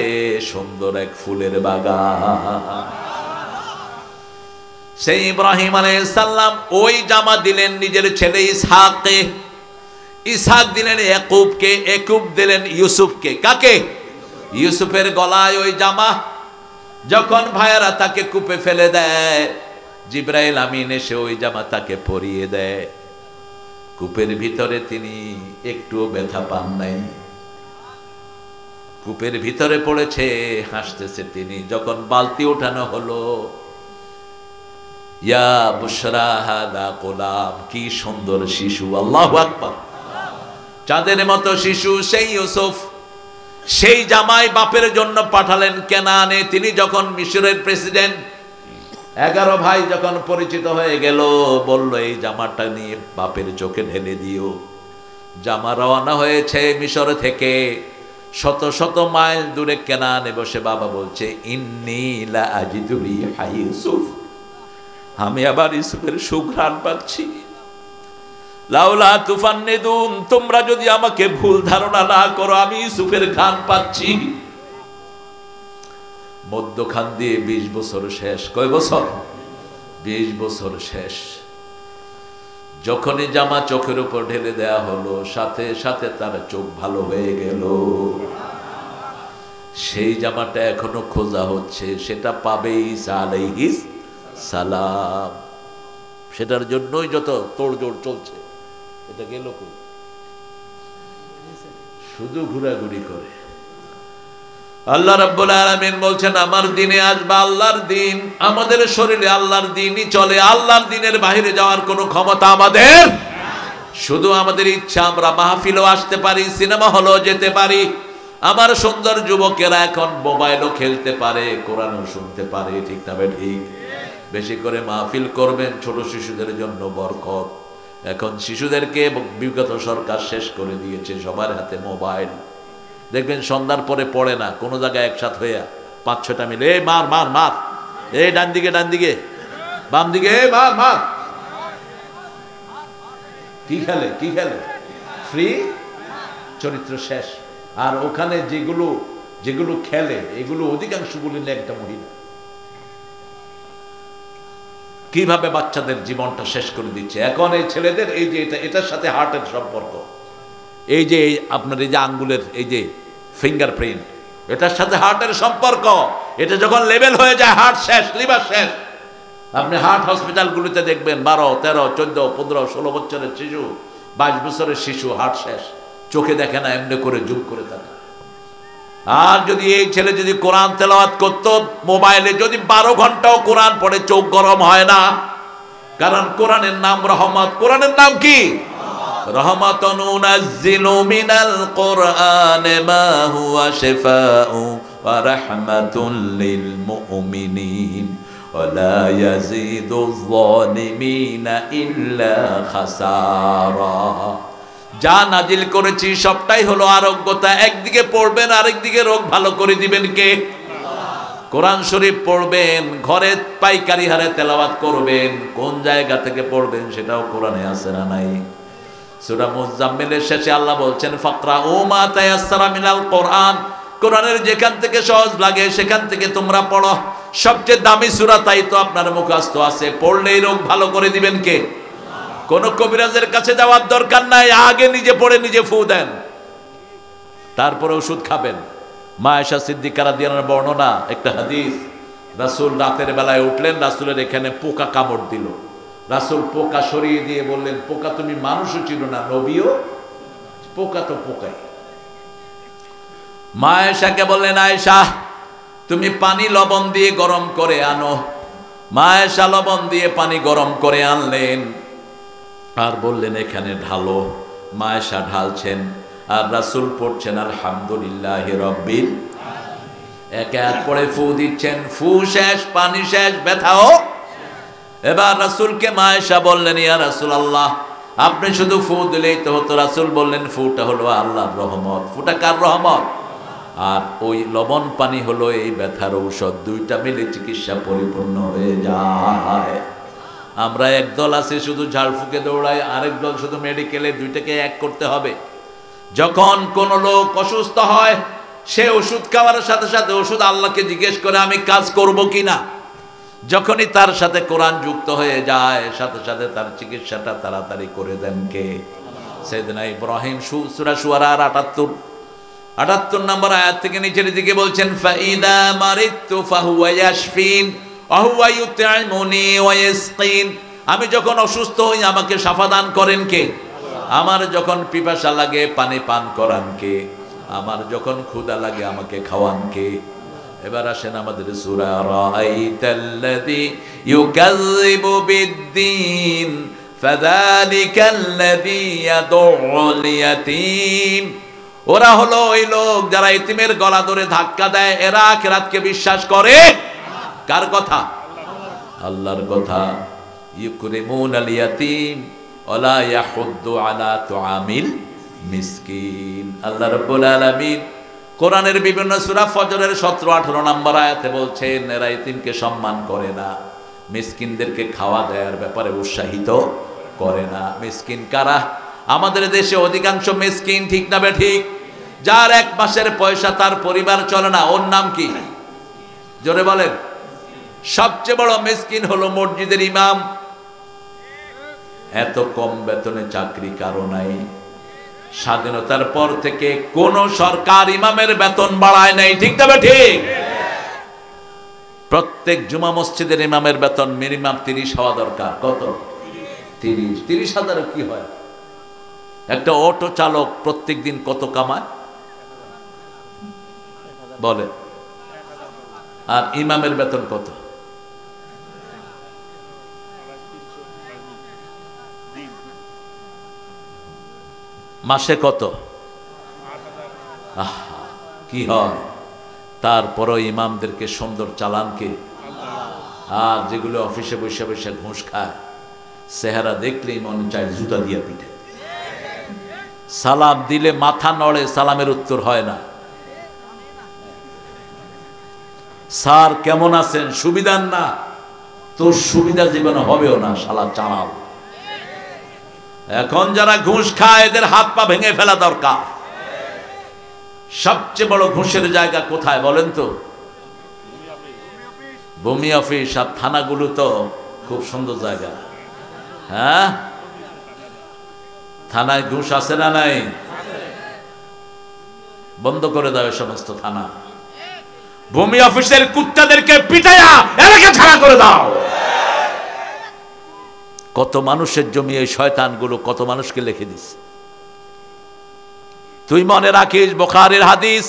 সুন্দর এক ফুলের বাগান। সেই ইব্রাহিম আলাইহিস সালাম ওই জামা দিলেন নিজের ছেলে ইসহাককে, ইসহাক দিলেন ইয়াকুবকে, ইয়াকুব দিলেন ইউসুফকে। কাকে? ইউসুফের গলায় ওই জামা। যখন ভাইয়েরা তাকে কূপে ফেলে দেয়, জিবরাইল আমিন এসে ওই জামা তাকে পরিয়ে দেয়। কূপের ভিতরে তিনি একটুও ব্যথা পান নাই। কূপের ভিতরে পড়েছে, হাসতেছে তিনি। যখন বালতি ওঠানো হলো, ইয়া বুশরা হাদা গোলাম, কি সুন্দর শিশু, আল্লাহু আকবার। চাঁদের মতো শিশু সেই ইউসুফ। সেই জামাই বাপের জন্য পাঠালেন কেনানে। তিনি যখন মিশরের প্রেসিডেন্ট, 11 ভাই যখন পরিচিত হয়ে গেল, বলল এই জামাটা নিয়ে বাপের চোখে ঢেলে দিও। জামা রওনা হয়েছে মিশর থেকে শত শত মাইল দূরে কেনানে বসে বাবা বলছে, ইন্নী লা আজিদু রিহা ইউসুফ, আমি আবার ইউসুফের সুঘ্রাণ পাচ্ছি। লাউলা তুফান্নিদুন, তোমরা যদি আমাকে ভুল ধারণা না করো, আমি ইউসুফের ঘ্রাণ পাচ্ছি। মধ্যখান দিয়ে 20 বছর শেষ। কয় বছর? 20 বছর শেষ। যখনই জামা চোখের উপর ঢেলে দেয়া হলো, সাথে সাথে তার চোখ ভালো হয়ে গেল। সেই জামাটা এখনো খোঁজা হচ্ছে, সেটা পাবে ঈসা আলাইহিস সালাম। সেটার জন্যই যত তোড়জোড় চলছে। এটা গেল কই? শুধু ঘোরাঘুরি করে। আল্লাহ রাব্বুল আলামিন বলছেন আমার দিনে আসবে আল্লাহর দিন। আমাদের শরীরে আল্লাহর দিনই চলে, আল্লাহর দিনের বাইরে যাওয়ার কোনো ক্ষমতা আমাদের। শুধু আমাদের ইচ্ছা, আমরা মাহফিলও আসতে পারি, সিনেমা হলেও যেতে পারি। আমার সুন্দর যুবকেরা এখন মোবাইলও খেলতে পারে, কোরআনও শুনতে পারে। ঠিক না ঠিক? বেশি করে মাহফিল করবেন, ছোট শিশুদের জন্য বরকত। এখন শিশুদেরকে বিগত সরকার শেষ করে দিয়েছে, সবার হাতে মোবাইল। দেখবেন সন্ধ্যার পরে পড়ে না, কোনো জায়গায় একসাথ হইয়া 5-6টা মিলে এই মার মার মার, এই ডান দিকে ডান দিকে, বাম দিকে এই মার মার। কি খেলে? কি খেলে? ফ্রি, চরিত্র শেষ। আর ওখানে যেগুলো যেগুলো খেলে এগুলো অধিকাংশগুলি নিয়ে একটা মহিলা। কিভাবে বাচ্চাদের জীবনটা শেষ করে দিচ্ছে। এখন এই ছেলেদের এই যে এটার সাথে হার্টের সম্পর্ক, এই যে আপনার এই যে আঙ্গুলের এই যে ফিঙ্গারপ্রিন্ট, এটার সাথে হার্টের সম্পর্ক। এটা যখন লেভেল হয়ে যায়, হার্ট শেষ, লিভার শেষ। আপনি হার্ট হসপিটালগুলিতে দেখবেন 12, 13, 14, 15, 16 বছরের শিশু, 22 বছরের শিশু, হার্ট শেষ, চোখে দেখে না, এমনি করে জুম করে থাকে। আর যদি এই ছেলে যদি কোরআন তেলাওয়াত করতো, মোবাইলে যদি 12 ঘন্টাও কোরআন পড়ে, চোখ গরম হয় না। কারণ কোরআনের নাম রহমত। কোরআনের নাম কি? রহমাতুন নুনাজ্জিলু মিনাল কোরআনি মা হুয়া শিফাউ ওয়া রাহমাতুল লিল মুমিনিন ওয়া লা ইয়াজিদুয যালিমিনা ইল্লা খাসারা। যা নাজিল করেছি সবটাই হলো আরোগ্যতা। একদিকে পড়বেন, আরেকদিকে রোগ ভালো করে দিবেন কে? কোরআন শরীফ পড়বেন, ঘরে পাইকারি হারে তেলাওয়াত করবেন। কোন জায়গা থেকে পড়বেন সেটাও কোরআনে আছে না নাই? সূরা মুজাম্মিলের শেষে আল্লাহ বলছেন ফাকরাউ মা তায়াসসারা মিনাল কোরআন। কোরআনের যেখান থেকে সহজ লাগে সেখান থেকে তোমরা পড়ো। সবচেয়ে দামি সূরা, তাই তো আপনার মুখস্থ আছে। পড়লেই রোগ ভালো করে দিবেন কে? কোন কবিরাজের কাছে যাওয়ার দরকার নাই, আগে নিজে পড়ে নিজে ফু দেন, তারপরে ওষুধ খাবেন। মা আয়েশা সিদ্দিকা রাদিয়াল্লাহু আনহার বর্ণনা, একটা হাদিস, রাসূল রাতের বেলায় উঠলেন, রাসূলের এখানে পোকা কামড় দিল। রাসূল পোকা সরিয়ে দিয়ে বললেন, পোকা তুমি মানুষও ছিল না, নবীও? পোকা তো পোকাই। মা আয়েশাকে বললেন, আয়েশা তুমি পানি লবণ দিয়ে গরম করে আনো। মা আয়েশা লবণ দিয়ে পানি গরম করে আনলেন আর বললেন এখানে ঢালো। মা আয়েশা ঢালছেন আর রাসূল পড়ছেন আলহামদুলিল্লাহি রাব্বিল। এক এক পড়ে ফু দিচ্ছেন, ফু শেষ, পানি শেষ, ব্যথাও। এবার রাসূলকে মা আয়েশা বললেন, ইয়া রাসূলুল্লাহ আপনি শুধু ফু দিলেই তো হতো। রাসূল বললেন, ফুটা হলো আল্লাহর রহমত। ফুটা কার রহমত? আর ওই লবণ পানি হলো এই ব্যথার ঔষধ। দুইটা মিলে চিকিৎসা পরিপূর্ণ হয়ে যায়। আমরা একদল আছে শুধু ঝাড়ফুঁকে দৌড়াই, আরেক দল শুধু মেডিকেলে। দুইটাকে এক করতে হবে। যখন কোন লোক অসুস্থ হয়, সে ওষুধ খাওয়ার সাথে সাথে ওষুধ আল্লাহকে জিজ্ঞেস করে আমি কাজ করব কিনা। যখনই তার সাথে কোরআন যুক্ত হয়ে যায়, সাথে সাথে তার চিকিৎসাটা তাড়াতাড়ি করে দেন কে? সাইয়েদনা ইব্রাহিম। সূরা শুআরার 78 নম্বর আয়াত থেকে নিচের দিকে বলছেন, ফাইদা মারিতু ফাহুয়া ইয়াশফিন ওয়া হুয়া ইউতঈমুনি ওয়া ইয়াসকিন। আমি যখন অসুস্থ হই আমাকে শাফা দান করেন কে? আমার যখন পিপাসা লাগে পানি পান করান কে? আমার যখন ক্ষুধা লাগে আমাকে খাওয়ান কে? এবার আসেন আমাদের সূরা রাআইতাল্লাযী ইউকাযযিবু বিদ্দীন ফাযালিকাল্লাযী ইয়াদউল ইয়াতীম। ওরা হলো ওই লোক যারা ইতিমের গলা ধরে ধাক্কা দেয়। এরা আখিরাতকে বিশ্বাস করে। কার কথা? আল্লাহর কথা। ইউকরিমুনাল ইয়াতীম ওয়ালা ইয়াহুদ্দু আলা তুআমিল মিসকিন। আল্লাহ রাব্বুল আলামিন কোরআনের বিভিন্ন সূরা, ফজরের 17-18 নম্বর আয়াতে বলছেন এরা ইতিমকে সম্মান করে না, মিসকিনদেরকে খাওয়া দেওয়ার ব্যাপারে উৎসাহিত করে না। মিসকিন কারা? আমাদের দেশে অধিকাংশ মিসকিন, ঠিক না বে ঠিক? যার এক মাসের পয়সা তার পরিবার চলে না, ওর নাম কি? জোরে বলেন। সবচেয়ে বড় মিসকিন হলো মসজিদের ইমাম। এত কম বেতনে চাকরি কারো নাই। স্বাধীনতার পর থেকে কোন সরকার ইমামের বেতন বাড়ায় নাই, ঠিক না বে ঠিক? প্রত্যেক জুমা মসজিদের ইমামের বেতন মিনিমাম 30 হওয়া দরকার। কত? 30,000 কি হয়? একটা অটো চালক প্রত্যেক দিন কত কামায় বলে? আর ইমামের বেতন কত? মাসে কত? কি হয়? তারপরও ইমামদেরকে সুন্দর চালান কে? আর যেগুলো অফিসে বসে বসে ঘুষ খায়, চেহারা দেখলেই মনে চায় জুতা দিয়ে পিঠে। সালাম দিলে মাথা নড়ে, সালামের উত্তর হয় না। স্যার কেমন আছেন? সুবিধার না, তোর সুবিধা জীবনে হবেও না, শালা চালাও। এখন যারা ঘুষ খায় এদের হাত পা ভেঙে ফেলা দরকার। সবচেয়ে বড় ঘুষের জায়গা কোথায় বলেন তো? ভূমি অফিস আর থানাগুলো তো খুব সুন্দর জায়গা। হ্যাঁ, থানায় ঘুষ আছে না নাই? বন্ধ করে দাও সমস্ত থানা। ভূমি অফিসের কুত্তাদেরকে পিটাইয়া এলাকা ছাড়া করে দাও। কত মানুষের জমি এই শয়তানগুলো কত মানুষকে লিখে দিছে। তুই মনে রাখিস বুখারীর হাদিস,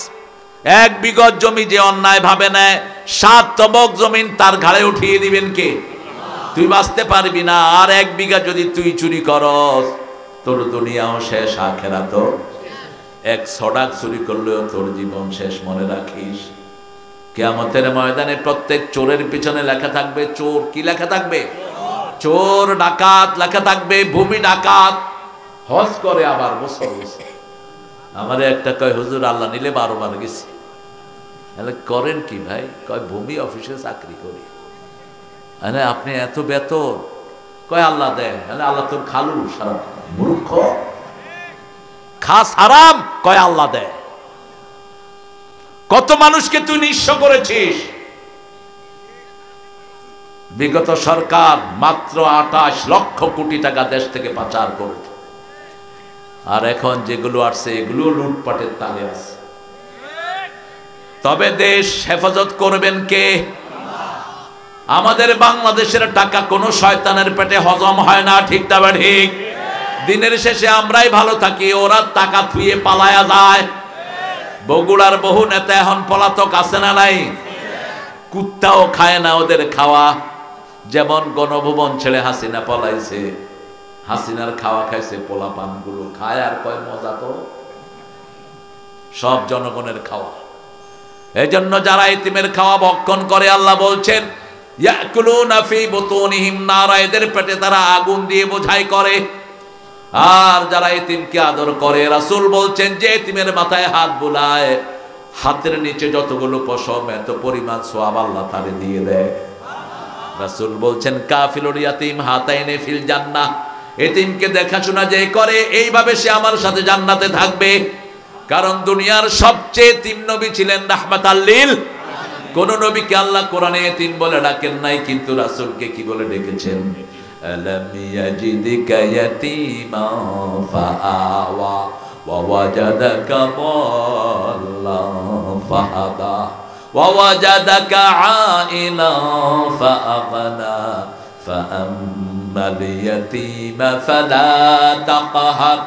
1 বিঘত জমি যে অন্যায় ভাবে নেয় 7 তবক জমিন তার ঘাড়ে উঠিয়ে দিবেন কে? তুই বাঁচতে পারবি না। আর 1 বিঘা যদি তুই চুরি করস, তোর দুনিয়াও শেষ, আখিরাতও। 1 সড়াক চুরি করলেও তোর জীবন শেষ, মনে রাখিস। কিয়ামতের ময়দানে প্রত্যেক চোরের পিছনে লেখা থাকবে, চোর কি লেখা থাকবে? চোর, ডাকাত লেখা থাকবে, ভূমি ডাকাত। হজ করে আবার বছর বছর। আমারে একটা কয়, হুজুর আল্লাহ নিলে 12 বার গেছি। তাহলে করেন কি ভাই? কয় ভূমি অফিসে চাকরি করি। আরে আপনি এত বেতন? কয় আল্লাহ দেয়। আল্লাহ তোর খালু, সারা মূর্খ, খাস হারাম। কয় আল্লাহ দেয়। কত মানুষকে তুই নিঃস্ব করেছিস? বিগত সরকার মাত্র 28 লক্ষ কোটি টাকা দেশ থেকে পাচার করেছে। আর এখন যেগুলো আসছে এগুলো লুটপাটের তালে আছে। তবে দেশ হেফাজত করবেন কে? আমাদের বাংলাদেশের টাকা কোন শয়তানের পেটে হজম হয় না, ঠিক না ঠিক? দিনের শেষে আমরাই ভালো থাকি, ওরা টাকা থুয়ে পালায়া যায়। বগুড়ার বহু নেতা এখন পলাতক, আছে না নাই? কুত্তাও খায় না ওদের খাওয়া। যেমন গণভবন ছেড়ে হাসিনা পলাইছে, হাসিনার খাওয়া খাইছে পোলাপান গুলো, খায় আর কয় মজা তো। সব জনগণের খাওয়া। এই জন্য যারা এতিমের খাওয়া ভক্ষণ করে, আল্লাহ বলছেন ইয়াকুলুনা ফি বুতুনিহিম নারা, এদের পেটে তারা আগুন দিয়ে বোঝাই করে। আর যারা এতিমকে আদর করে, রাসূল বলছেন যে এতিমের মাথায় হাত বুলায়, হাতের নিচে যতগুলো পশম এত পরিমাণ সওয়াব আল্লাহ তারে দিয়ে দেয়। রাসূল বলছেন কাফিলুল ইয়াতিম হাতাইনে ফিল জান্নাহ, এতিমকে দেখাশোনা যে করে এইভাবে সে আমার সাথে জান্নাতে থাকবে। কারণ দুনিয়ার সবচেয়ে এতিম নবী ছিলেন রাহমাতাল লিল। কোন নবীকে আল্লাহ কোরআনে এতিম বলে ডাকেন নাই, কিন্তু রাসূলকে কি বলে ডেকেছেন? আলাম ইয়াজিদিকা ইয়াতীমান ফাআওয়া ওয়া ওয়াজাদাকা দাল্লান ফাহাদা ওয়া ওয়াজাদাকা আইলান ফাআগনা ফাআম্মাল ইয়াতীমা ফালা তাকহার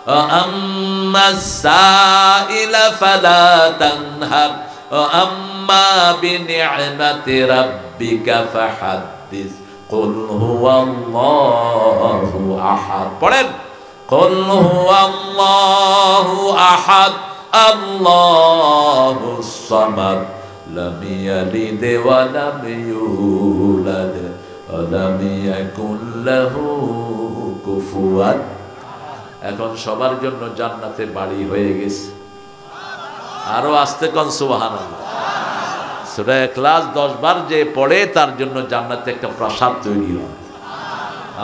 ওয়া আম্মাস সাইলা ফালা তানহার ওয়া আম্মা বিনি'মাতি রাব্বিকা ফাহাদ্দিস কুল হুয়াল্লাহু আহাদ। পড়েন, কুল হুয়াল্লাহু আহাদ আল্লাহুস সামাদ লাম ইয়ালিদ ওয়া লাম ইউলাদ ওয়া লাম ইয়াকুল লাহু কুফুয়ান। এখন সবার জন্য জান্নাতে বাড়ি হয়ে গেছে। আরো আস্তে কোন সুবহানাল্লাহ। সূরা ইখলাস 10 বার যে পড়ে তার জন্য জান্নাতে একটা প্রাসাদ তৈরি হয়।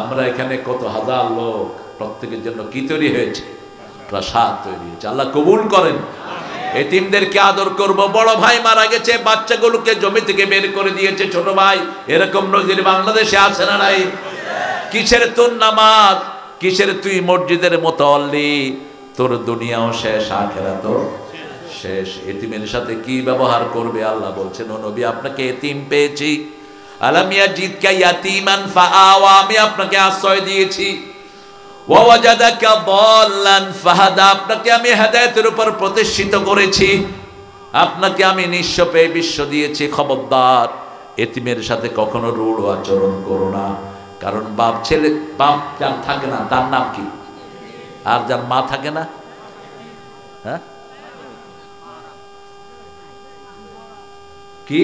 আমরা এখানে কত হাজার লোক, প্রত্যেকের জন্য কি তৈরি হয়েছে? প্রাসাদ তৈরি হয়েছে। আল্লাহ কবুল করেন। এতিমদেরকে আদর করব। বড় ভাই মারা গেছে, বাচ্চাগুলোকে জমি থেকে বের করে দিয়েছে ছোট ভাই, এরকম নজির বাংলাদেশে আছে না নাই? কিসের তোর নামাজ, কিসের তুই মসজিদের মুতাওয়াল্লি? তোর দুনিয়াও শেষ, আখিরাতও শেষ। এতিমের সাথে কি ব্যবহার করবে? আল্লাহ বলছেন, ও নবী আপনাকে এতিম পেয়েছি। আলাম ইয়াজিদকা ইয়াতীমান ফাআওয়া, আমি আপনাকে আশ্রয় দিয়েছি। ওয়া ওয়াজাদাকা দাল্লান ফাহাদা, আপনাকে আমি হেদায়েতের উপর প্রতিষ্ঠিত করেছি। আপনাকে আমি নিঃস্ব পেয়ে বিশ্ব দিয়েছি। খবরদার, এতিমের সাথে কখনো রূঢ় আচরণ করো না। কারণ বাপ ছেলে, বাপ যার থাকে না তার নাম কি? আর যার মা থাকে না, হ্যাঁ কি?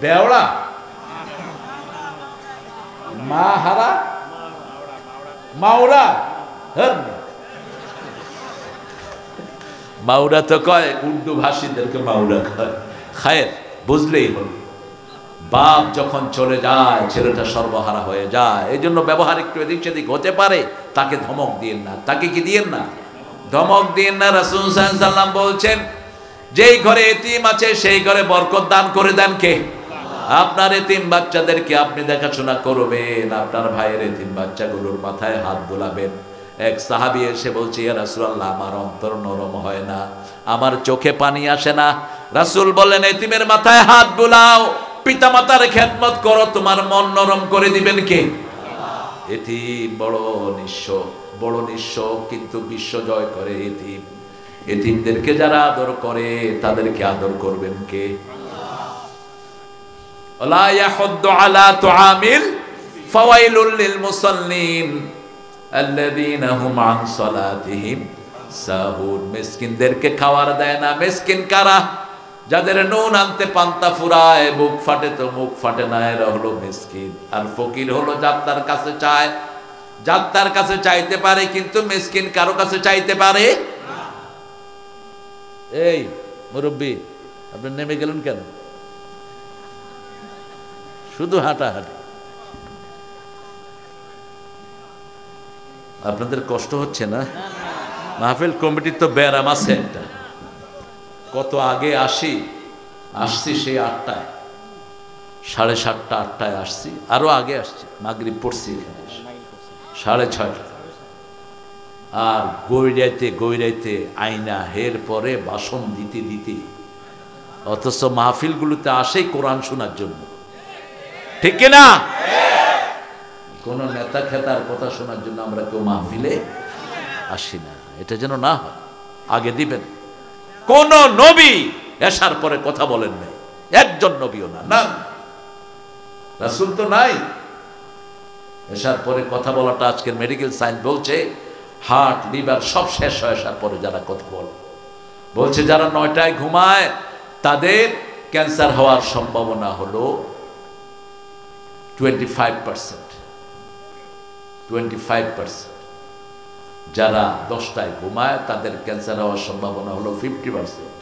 বেওড়া, মা হারা, মাওরা। মাওরা তো কয় উর্দু ভাষীদেরকে মাওরা কয়। খায়ের, বুঝলেই হল। বাপ যখন চলে যায় ছেলেটা সর্বহারা হয়ে যায়। এই জন্য ব্যবহার একটু এদিক সেদিক হতে পারে, তাকে ধমক দিয়েন না। তাকে কি দিয়েন না? ধমক দিয়েন না। রাসূল সাল্লাল্লাহু আলাইহি ওয়াসাল্লাম বলছেন, যেই ঘরে এতিম আছে সেই ঘরে বরকত দান করে দেন কে? আপনার এতিম বাচ্চাদেরকে আপনি দেখাশোনা করবেন। আপনার ভাইয়ের এতিম বাচ্চাগুলোর মাথায় হাত বোলাবেন। এক সাহাবী এসে বলছে, ইয়া রাসূলুল্লাহ, আমার অন্তর নরম হয় না, আমার চোখে পানি আসে না। রাসূল বললেন, এতিমের মাথায় হাত বোলাও, পিতামাতার খেদমত করো, তোমার মন নরম করে দিবেন কে? এতিম বড় নিঃস্ব, বড় নিঃস্ব, কিন্তু বিশ্ব জয় করে এতিম। এতিমদেরকে যারা আদর করে তাদেরকে আদর করবেন কে? লা ইয়াহুদ্দু আলা তুআমিল ফাওয়াইলুল লিল মুসাল্লিন আল্লাযীনা হুম আন সালাতিহিম সাহুন। মিসকিনদেরকে খাবার দেয় না। মিসকিন কারা? যাদের নুন আনতে পান্তা ফুরায়, বুক ফাটে তো মুখ ফাটে না, এরা হলো মিসকিন। আর ফকির হলো যার তার কাছে চায়, যার তার কাছে চাইতে পারে, কিন্তু মিসকিন কারো কাছে চাইতে পারে না। এই মুরব্বী, আপনি নেমে গেলেন কেন? শুধু হাঁটাহাঁটি। আপনাদের কষ্ট হচ্ছে না? মাহফিল কমিটির তো ব্যারাম আছে একটা। কত আগে আসছি সেই 8টায়, 7:30 8টায় আসছি, আরো আগে আসছি, মাগরিব পড়ছি এখানে 6:30। আর গৈরাইতে আয়না হের পরে বাসন দিতে দিতে, অথচ মাহফিলগুলোতে আসেই কোরআন শোনার জন্য, ঠিক কিনা? কোন নেতা খেতার কথা শোনার জন্য আমরা কেউ মাহফিলে আসি না। এটা যেন না হয়, আগে দিবেন। কোন নবী এসার পরে কথা বলেন নাই, একজন নবীও না, রাসূল তো নাই। এসার পরে কথা বলাটা আজকের মেডিকেল সায়েন্স বলছে হার্ট, লিভার সব শেষ হয়ে আসার পরে যারা কথা বলছে যারা 9টায় ঘুমায় তাদের ক্যান্সার হওয়ার সম্ভাবনা হলো 25%। যারা 10টায় ঘুমায় তাদের ক্যান্সার হওয়ার সম্ভাবনা হলো 50%,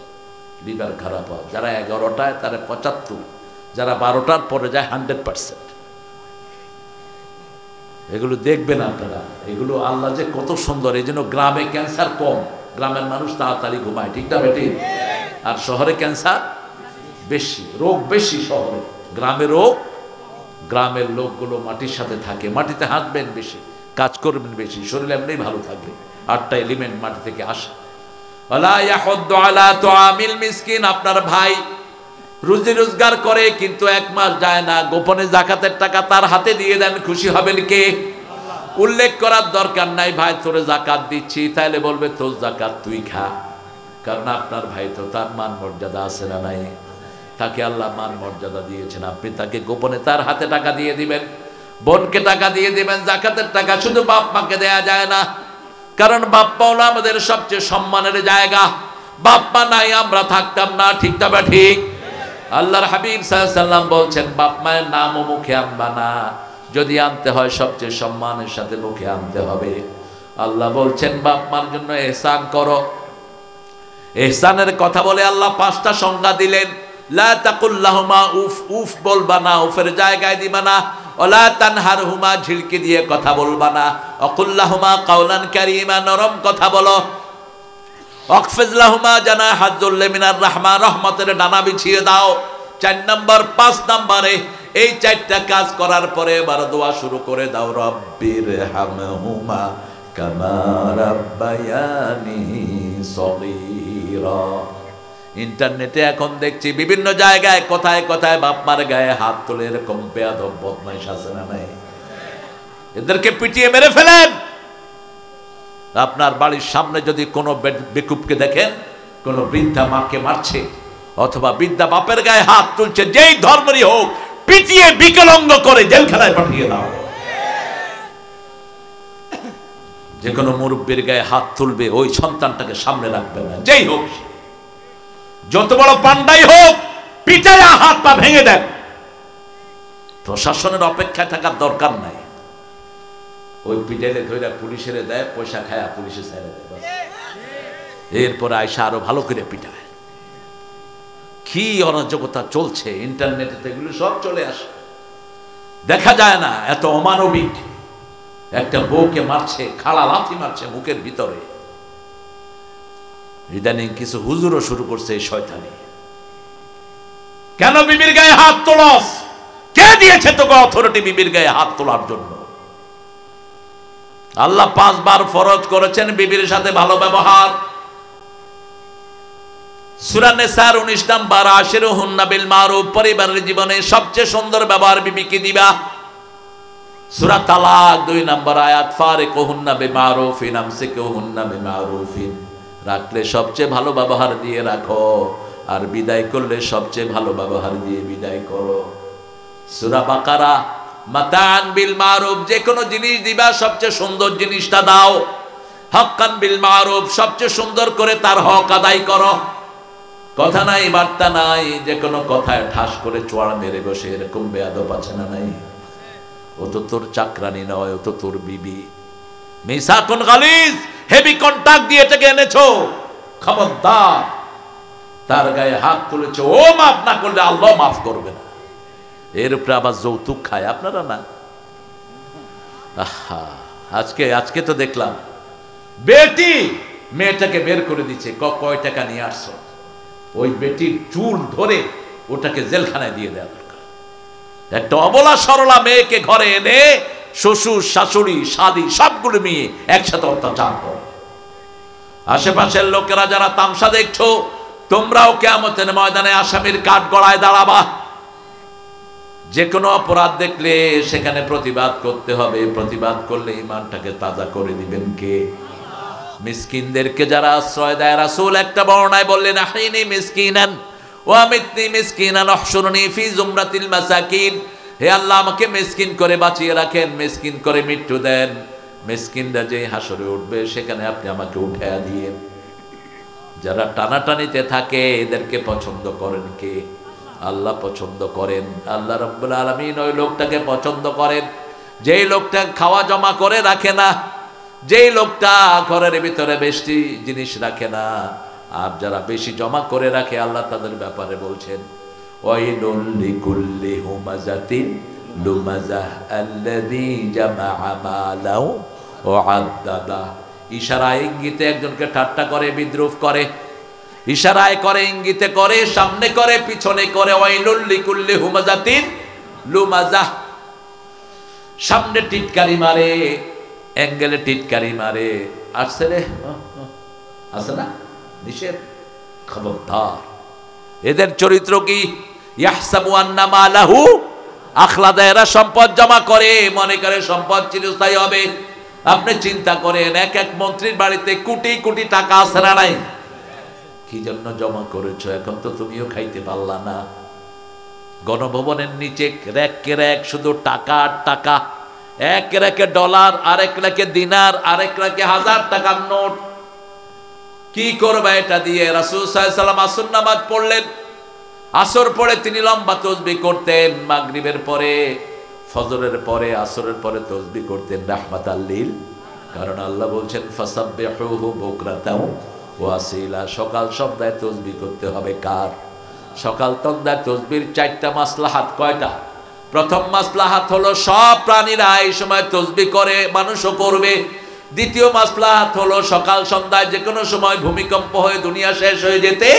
লিভার খারাপ হয়। যারা 11টায় তারা 75, যারা 12টার পরে যায় 100%। এগুলো দেখবেন আপনারা, এগুলো আল্লাহ যে কত সুন্দর। এই জন্য গ্রামে ক্যান্সার কম, গ্রামের মানুষ তাড়াতাড়ি ঘুমায়, ঠিক না বেটি? আর শহরে ক্যান্সার বেশি, রোগ বেশি শহরে, গ্রামে রোগ। গ্রামের লোকগুলো মাটির সাথে থাকে, মাটিতে হাঁটবেন বেশি, কাজ করবেন বেশি, শরীর এমনি ভালো থাকবে। 8টা এলিমেন্ট মাটি থেকে আসে। ওয়ালা ইয়াহুদ্দু আলা তুআমিল মিসকিন, আপনার ভাই রুজি রোজগার করে কিন্তু 1 মাস যায় না, গোপনে যাকাতের টাকা তার হাতে দিয়ে দেন, খুশি হবেন কে? উল্লেখ করার দরকার নাই ভাই তোরে যাকাত দিচ্ছি, তাইলে বলবে তোর যাকাত তুই খা। কারণ আপনার ভাই তো, তার মান মর্যাদা আছে না নাই? তাকে আল্লাহ মান মর্যাদা দিয়েছেন, আপনি তাকে গোপনে তার হাতে টাকা দিয়ে দিবেন, বোনকে টাকা দিয়ে দিবেন। যাকাতের টাকা শুধু বাপ মাকে দেয়া যায় না, কারণ বাপ মা হলো আমাদের সবচেয়ে সম্মানের জায়গা। বাপ মা নাই আমরা থাকতাম না, ঠিক না বা ঠিক? আল্লাহর হাবিব সাল্লাল্লাহু আলাইহি ওয়াসাল্লাম বলছেন বাপ মায়ের নামও মুখে আনবা না, যদি আনতে হয় সবচেয়ে সম্মানের সাথে মুখে আনতে হবে। আল্লাহ বলছেন বাপ মার জন্য ইহসান করো। ইহসানের কথা বলে আল্লাহ 5টা সংজ্ঞা দিলেন। লা তাকুল লাহুমা উফ, উফ বলবা না, উফের জায়গায় দিবা না। ওয়ালা তানহারহুমা, ঝিলকে দিয়ে কথা বলবা না। অকুল লাহুমা কাওলান কারীমা, নরম কথা বলো। ওয়াকফিজ লাহুমা জানাহাজ যুল্লি মিনার রাহমা, রহমতের ডানা বিছিয়ে দাও। 4 নম্বর 5 নম্বরে এই 4টা কাজ করার পরে এবার দোয়া শুরু করে দাও, রব্বির হামহুমা কামা রাব্বায়ানি সগীরা। ইন্টারনেটে এখন দেখছি বিভিন্ন জায়গায় কোথায় কোথায় বাপ মার গায়ে হাত তুলে এরকম বেয়াদব বদমাইশ আছে না নাই? এদেরকে পিটিয়ে মেরে ফেলেন। আপনার বাড়ির সামনে যদি কোনো বেকুবকে দেখেন, কোন বৃদ্ধা মাকে মারছে অথবা বৃদ্ধা বাপের গায়ে হাত তুলছে, যেই ধর্মেরই হোক, পিটিয়ে বিকলাঙ্গ করে জেলখানায় পাঠিয়ে দাও। যে কোনো মুরব্বীর গায়ে হাত তুলবে ওই সন্তানটাকে সামনে রাখবে না, যেই হোক, যত বড় পান্ডাই হোক, পিটায়া হাত পা ভেঙে দেন। প্রশাসনের অপেক্ষায় থাকার দরকার নাই। ওই পিটাইলে ধরে পুলিশের দেয়, পয়সা খায়, পুলিশে ছেড়ে দেয়। এরপরে আয়সা আরো ভালো করে পিটায়। কি অরাজকতা চলছে ইন্টারনেটে, এগুলো সব চলে আসে, দেখা যায় না? এত অমানবিক একটা বউকে মারছে, খাড়া লাথি মারছে মুখের ভিতরে। ইদানিং কিছু হুজুরও শুরু করছে এই শয়তানি। কেন বিবির গায়ে হাত তোলস? কে দিয়েছে তোকে অথরিটি বিবির গায়ে হাত তোলার জন্য? আল্লাহ 5 বার ফরজ করেছেন বিবির সাথে ভালো ব্যবহার। সূরা নিসার 19 নম্বর, আশিরুহুন্না বিল মারুফ, পরিবারের জীবনে সবচেয়ে সুন্দর ব্যবহার বিবিকে দিবা। সূরা তালাক 2 নম্বর আয়াত, ফারিকুহুন্না বিমারুফিন আমসিকুহুন্না বিমারুফিন, রাখলে সবচেয়ে ভালো ব্যবহার দিয়ে রাখো, আর বিদায় করলে সবচেয়ে ভালো ব্যবহার দিয়ে বিদায় করো। সূরা বাকারা, মাতান বিল মারুফ, যে কোনো জিনিস দিবা সবচেয়ে সুন্দর জিনিসটা দাও। হক্কান বিল মারুফ, সবচেয়ে সুন্দর করে তার হক আদায় করো। কথা নাই বার্তা নাই, যে কোনো কথায় ঠাস করে চোয়াড় মেরে বসে এরকম বেয়াদব আছে না নাই? ও তো তোর চাকরানি নয়, ও তো তোর বিবি। মিসাকুন গালিজ, হেভি কন্টাক্ট দিয়ে এটাকে এনেছো, খবরদার। তার গায়ে হাত তুলেছো, ও মাফ না করলে আল্লাহ মাফ করবে না। এর উপরে আবার যৌতুক খায় আপনারা না? আহা, আজকে তো দেখলাম বেটি মেয়েটাকে বের করে দিচ্ছে, কয় টাকা নিয়ে আসছো। ওই বেটির চুল ধরে ওটাকে জেলখানায় দিয়ে দেওয়া দরকার। একটা অবলা সরলা মেয়েকে ঘরে এনে শ্বশুর শাশুড়ি শাদি সবগুলো মেয়ে একসাথে অত্যাচার করে। আশেপাশের লোকেরা যারা তামসা দেখছো, তোমরাও কিয়ামতের ময়দানে আসামির কাঠ গড়ায় দাঁড়াবা। যে কোনো অপরাধ দেখলে সেখানে প্রতিবাদ করতে হবে। প্রতিবাদ করলে ইমানটাকে তাজা করে দিবেন কে? মিসকিনদেরকে যারা আশ্রয় দেয়, রাসূল একটা বর্ণনায় বললেন, আহইনি মিসকিনান ওয়া আমিতনি মিসকিনান ওয়াহশুরনি ফি জুমরাতিল মাসাকিন। হে আল্লাহ, আমাকে মিসকিন করে বাঁচিয়ে রাখেন, মিসকিন করে মৃত্যু দেন। মিসকিনরা যে হাসরে উঠবে সেখানে আপনি আমাকে উঠায়া দিয়েন। যারা টানাটানিতে থাকে এদেরকে পছন্দ করেন কে? আল্লাহ পছন্দ করেন। আল্লাহ রাব্বুল আলামিন ওই লোকটাকে পছন্দ করেন যেই লোকটা খাওয়া জমা করে রাখে না, যেই লোকটা ঘরের ভিতরে বেশি জিনিস রাখে না। আর যারা বেশি জমা করে রাখে, আল্লাহ তাদের ব্যাপারে বলছেন, ওয়াইলুল লিকুল্লি হুমাযাতিন লুমাযাহ আল্লাযী জামাআ মালাহু ওয়া আদ্দাদা। ইশারায় ইঙ্গিতে একজনকে ঠাট্টা করে, বিদ্রুপ করে, ইশারায় করে, ইঙ্গিতে করে, সামনে করে, পিছনে করে। ওয়াইলুল লিকুল্লি হুমাযাতিন লুমাযাহ, সামনে টিটকারি মারে, অ্যাঙ্গেলে টিটকারি মারে। আসছে রে, আছে না নিষেধ, খবরদার। এদের চরিত্র কি? ইয়াহসাবু আন্না মালাহু আখলাদা। এরা সম্পদ জমা করে, মনে করে সম্পদ চিরস্থায়ী হবে। আপনি চিন্তা করেন, এক এক মন্ত্রীর বাড়িতে কোটি কোটি টাকা আছে না নাই? কি জন্য জমা করেছো? এখন তো তুমিও খাইতে পারলা না। গণভবনের নিচে র্যাকে র্যাক শুধু টাকা আর টাকা। এক র্যাকে ডলার, আরেক র্যাকে দিনার, আরেক র্যাকে 1000 টাকার নোট। কি করবে এটা দিয়ে? রাসূল সাল্লাল্লাহু আলাইহি ওয়াসাল্লাম আসর নামাজ পড়লেন। আসর পড়ে তিনি লম্বা তাসবিহ করতেন। মাগরিবের পরে, ফজরের পরে, আসরের পরে তাসবিহ করতেন রাহমাতাল লিল। কারণ আল্লাহ বলছেন, ফাসাব্বিহুহু বুকরাতাও ওয়া আসিলা। সকাল সন্ধ্যায় তাসবিহ করতে হবে কার? সকাল সন্ধ্যায় তাসবিহর 4টা মাসলাহাত। কয়টা? প্রথম মাসলাহাত হলো সব প্রাণীরা এই সময় তাসবিহ করে, মানুষও করবে। দ্বিতীয় মাসলাহাত হলো সকাল সন্ধ্যায় যে কোনো সময় ভূমিকম্প হয়ে দুনিয়া শেষ হয়ে যেতে।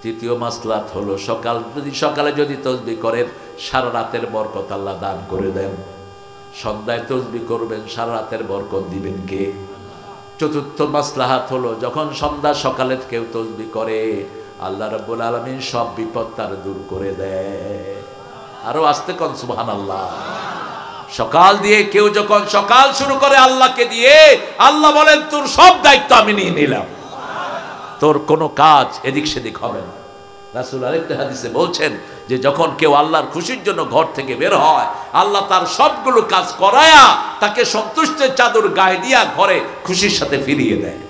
তৃতীয় মাসলাহাত হলো সকালে যদি তাসবিহ করেন, সারা রাতের বরকত আল্লাহ দান করে দেন। সন্ধ্যায় তাসবিহ করবেন, সারা রাতের বরকত দিবেন কে? চতুর্থ মাসলাহাত হলো যখন সন্ধ্যা সকালে কেউ তাসবিহ করে, আল্লাহ রাব্বুল আলামিন সব বিপদ তার দূর করে দেয়। আরো আস্তে কোন সুবহানাল্লাহ। সকাল দিয়ে কেউ যখন সকাল শুরু করে আল্লাহকে দিয়ে, আল্লাহ বলেন, তোর সব দায়িত্ব আমি নিয়ে নিলাম, তোর কোনো কাজ এদিক সেদিক হবে না। রাসূল আরেকটা হাদিসে বলছেন যে যখন কেউ আল্লাহর খুশির জন্য ঘর থেকে বের হয়, আল্লাহ তার সবগুলো কাজ করায়া তাকে সন্তুষ্টের চাদর গায়ে দিয়া ঘরে খুশির সাথে ফিরিয়ে দেয়।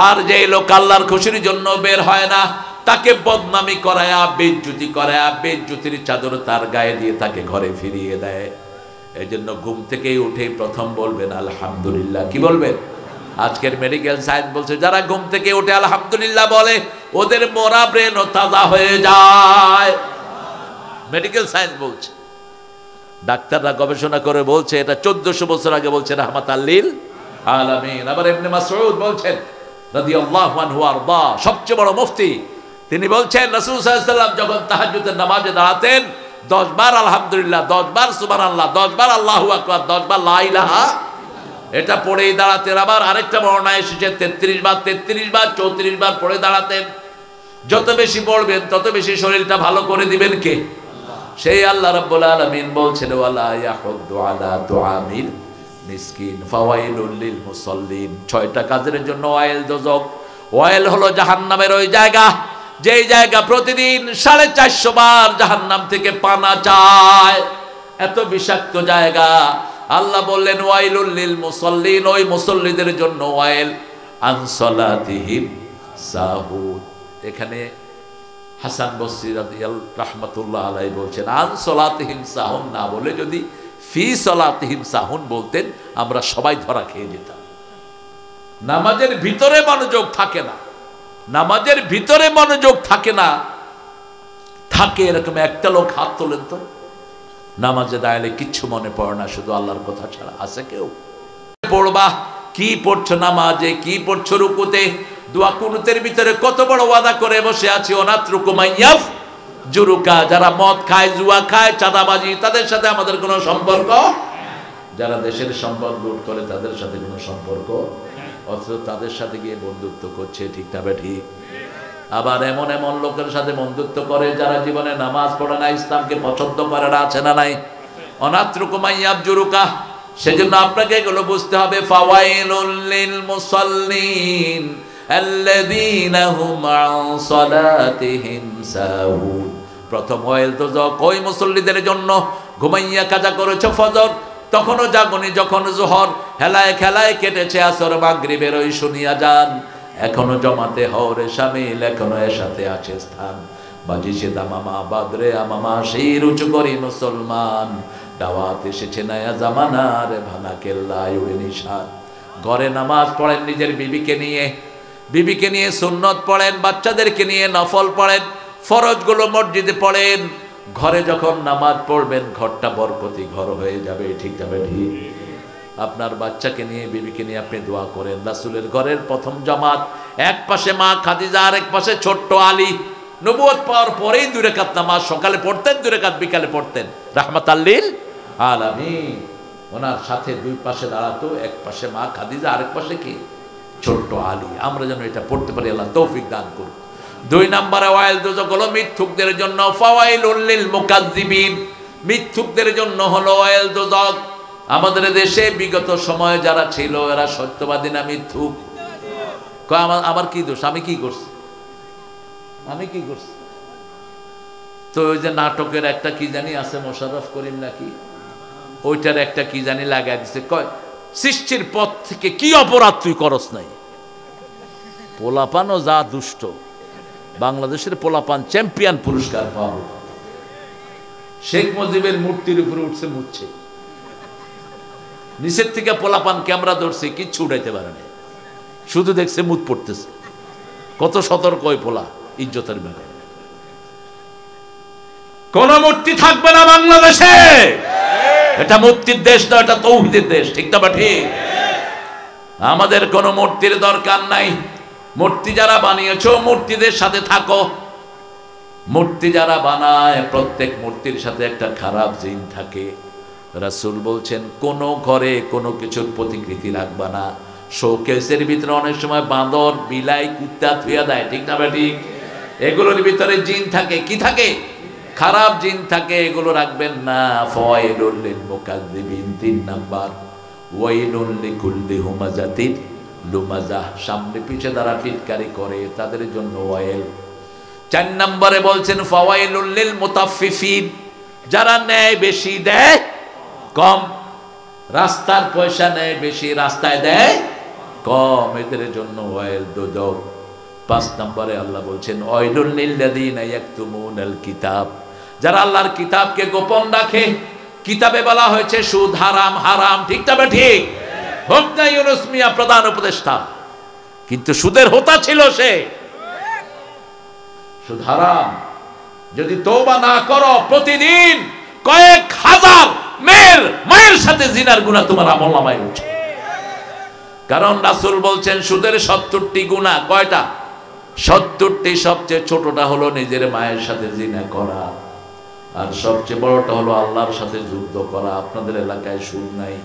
আর যে লোক আল্লাহর খুশির জন্য বের হয় না, তাকে বদনামি করায়া, বেইজ্জতি করায়া, বেইজ্জতির চাদর তার গায়ে দিয়ে তাকে ঘরে ফিরিয়ে দেয়। এই জন্য ঘুম থেকেই উঠে প্রথম বলবেন আলহামদুলিল্লাহ। কি বলবেন? আজকের মেডিকেল সায়েন্স বলছে, যারা ঘুম থেকে উঠে আলহামদুলিল্লাহ বলে, ওদের মরা ব্রেনও তাজা হয়ে যায়। মেডিকেল সায়েন্স বলছে, ডাক্তাররা গবেষণা করে বলছে, এটা 1400 বছর আগে বলছে রাহমাতাল লিল আলামিন। আবার ইবনে মাসউদ বলছেন রাদিয়াল্লাহু আনহু আরদা, সবচেয়ে বড় মুফতি, তিনি বলছেন রাসূল সাল্লাল্লাহু আলাইহি ওয়াসাল্লাম যখন তাহাজ্জুদের নামাজে দাঁড়াতেন, 10 বার আলহামদুলিল্লাহ, 10 বার সুবহানাল্লাহ, 10 বার আল্লাহু আকবার, 10 বার লা ইলাহা, এটা পড়েই দাঁড়াতেন। আবার আরেকটা বর্ণনায় এসেছে 33 বার, 34 বার পড়ে দাঁড়াতেন। যত বেশি পড়বেন তত বেশি শরীরটা ভালো করে দিবেন কে? সেই আল্লাহ রাব্বুল আলামিন বলছেন, ওয়ালা ইয়াহুদ্দু আলা তুআমিল মিসকিন ফাওয়াইলুল লিল মুসাল্লিন। 6টা কাজের জন্য ওয়াইল দোজক। ওয়াইল হলো জাহান্নামের ওই জায়গা যেই জায়গা প্রতিদিন 450 বার জাহান্নাম থেকে পানা চায়, এত বিষাক্ত জায়গা। আল্লাহ বললেন ওয়াইলুল লিল মুসাল্লিন, ওই মুসল্লিদের জন্য ওয়াইল আন সালাতিহিম সাহুন। এখানে হাসান বসরি রাহমাতুল্লাহ আলাইহি বলছেন আন সালাতিহিম সাহুন না বলে যদি ফি সালাতিহিম সাহুন বলতেন আমরা সবাই ধরা খেয়ে যেতাম। নামাজের ভিতরে মনোযোগ থাকে না, নামাজের ভিতরে মনোযোগ থাকে না। থাকে এরকম একটা লোক হাত তোলেন তো, নামাজে দাঁড়ালে কিচ্ছু মনে পড়ে না, শুধু আল্লাহর কথা ছাড়া। আছে কেউ? পড়বা কি পড়ছো নামাজে, কি পড়ছো রুকুতে, দোয়া কুনুতের ভিতরে কত বড় ওয়াদা করে বসে আছি, অনাত্রুকু মাইয়াফ জুরুকা। যারা মদ খায়, জুয়া খায়, চাঁদাবাজি, তাদের সাথে আমাদের কোনো সম্পর্ক। যারা দেশের সম্পদ লুট করে তাদের সাথে কোনো সম্পর্ক, অথচ তাদের সাথে গিয়ে বন্ধুত্ব করছে। ঠিক না ঠিক? আবার এমন এমন লোকের সাথে বন্ধুত্ব করে যারা জীবনে নামাজ পড়ে না, ইসলামকে পছন্দ করে না। আছে না নাই? অনাত্রুকু মাইয়াফ জুরুকা। সেজন্য আপনাকে এগুলো বুঝতে হবে। ফাওয়াইলুল লিল মুসাল্লিন আল্লাযীনা হুম আন সালাতিহিম সাহুন। প্রথম ওয়াইল তো ওই মুসল্লিদের জন্য ঘুমাইয়া কাজা করেছো ফজর, তখনও জাগনি যখন জোহর, হেলায় খেলায় কেটেছে আসর, মাগরিবের ওই শুনিয়া যান, এখনো জমাতে হরে শামিল, এখনো এর সাথে আছে স্থান। বাজি সে দামামা বাদরে আমামা, সেই রুচু করি মুসলমান, দাওয়াত এসেছে নয়া জামানার, ভাঙা কেল্লা উড়ে নিশান। ঘরে নামাজ পড়েন নিজের বিবিকে নিয়ে সুন্নত পড়েন, বাচ্চাদেরকে নিয়ে নফল পড়েন, ফরজগুলো মসজিদে পড়েন। ঘরে যখন নামাজ পড়বেন ঘরটা বরকতি ঘর হয়ে যাবে। ঠিক যাবে ঠিক? আপনার বাচ্চাকে নিয়ে, বিবিকে নিয়ে আপনি দোয়া করেন। রাসূলের ঘরের প্রথম জামাত, এক পাশে মা খাদিজা আর এক পাশে ছোট্ট আলী। নবুয়ত পাওয়ার পরেই 2 রাকাত নামাজ সকালে পড়তেন, 2 রাকাত বিকালে পড়তেন। রাহমাতাল লিল আলামিন। ওনার সাথে 2 পাশে দাঁড়াতো, এক পাশে মা খাদিজা, আরেক পাশে কি? ছোট্ট আলী। আমরা যেন এটা পড়তে পারি, আল্লাহ তৌফিক দান করুন। 2 নম্বরে ওয়াইল দুজক হলো মিথ্যুকদের জন্য। ফাওয়াইলুল লিল মুকাজ্জিবিন। মিথ্যুকদের জন্য হলো ওয়াইল দুজক। আমাদের দেশে বিগত সময়ে যারা ছিল এরা সত্যবাদী না মিথ্যুক? আমার কি দোষ? আমি কি করছি? তো ওই যে নাটকের একটা কি জানি আছে, মোশাররফ করিম নাকি, ওইটার একটা কি জানি লাগাই দিছে, কয় সৃষ্টির পথ থেকে কি অপরাধ তুই করস নাই। পোলাপানও যা দুষ্ট, বাংলাদেশের পোলাপান চ্যাম্পিয়ন পুরস্কার পাবো। শেখ মুজিবের মূর্তির উপরে উঠছে মুচ্ছে, নিচের থেকে পোলাপান ক্যামেরা ধরছে, কিচ্ছু উঠাইতে পারে না, শুধু দেখছে মুত পড়তেছে। কত সতর্ক ওই পোলা, ইজ্জতের ব্যাপারে। কোন মূর্তি থাকবে না বাংলাদেশে। এটা মূর্তির দেশ না, এটা তৌহিদের দেশ। ঠিক না ঠিক? আমাদের কোন মূর্তির দরকার নাই। মূর্তি যারা বানিয়েছো মূর্তিদের সাথে থাকো। মূর্তি যারা বানায় প্রত্যেক মূর্তির সাথে একটা খারাপ জিন থাকে। রাসূল বলছেন কোন ঘরে কোনো কিছুর প্রতিকৃতি রাখবা না। শোকেসের ভিতরে অনেক সময় বাঁদর, বিলাই, কুত্তা থুইয়া দেয়। ঠিক না ঠিক? এগুলোর ভিতরে জিন থাকে। কি থাকে? খারাপ জিন থাকে। এগুলো রাখবেন না। ফাওয়াইলুল লিল মুকাজ্জিবিন। 3 নাম্বার ওয়াইলুল লিকুল্লি হুমাযাতিন লুমাযাহ। সামনে পিছে যারা টিটকারি করে তাদের জন্য ওয়াইল। 4 নম্বরে বলছেন ফাওয়াইলুল লিল মুতাফফিফিন। যারা নেয় বেশি দেয় কম, রাস্তার পয়সা নেয় বেশি, রাস্তায় দেয় কম, এদের জন্য ওয়াইল দুজক। 5 নম্বরে আল্লাহ বলছেন ওয়াইলুল লিল্লাযিনা ইয়াকতুমুনাল কিতাব। যারা আল্লাহর কিতাবকে গোপন রাখে। কিতাবে বলা হয়েছে সুদ হারাম, হারাম। ঠিক তবে ঠিক? হোক না ইউনূস মিয়া প্রধান উপদেষ্টা, কিন্তু সুদের হোতা ছিল সে। সুদ হারাম। যদি তওবা না করো প্রতিদিন কয়েক হাজার মায়ের সাথে জিনার গুনাহ তোমার আমলনামায় উঠে। কারণ রাসূল বলছেন সুদের 70টি গুনাহ। কয়টা? 70টি। সবচেয়ে ছোটটা হলো নিজের মায়ের সাথে জিনা করা, আর সবচেয়ে বড়টা হলো আল্লাহর সাথে যুদ্ধ করা। আপনাদের এলাকায় সুদ নাই।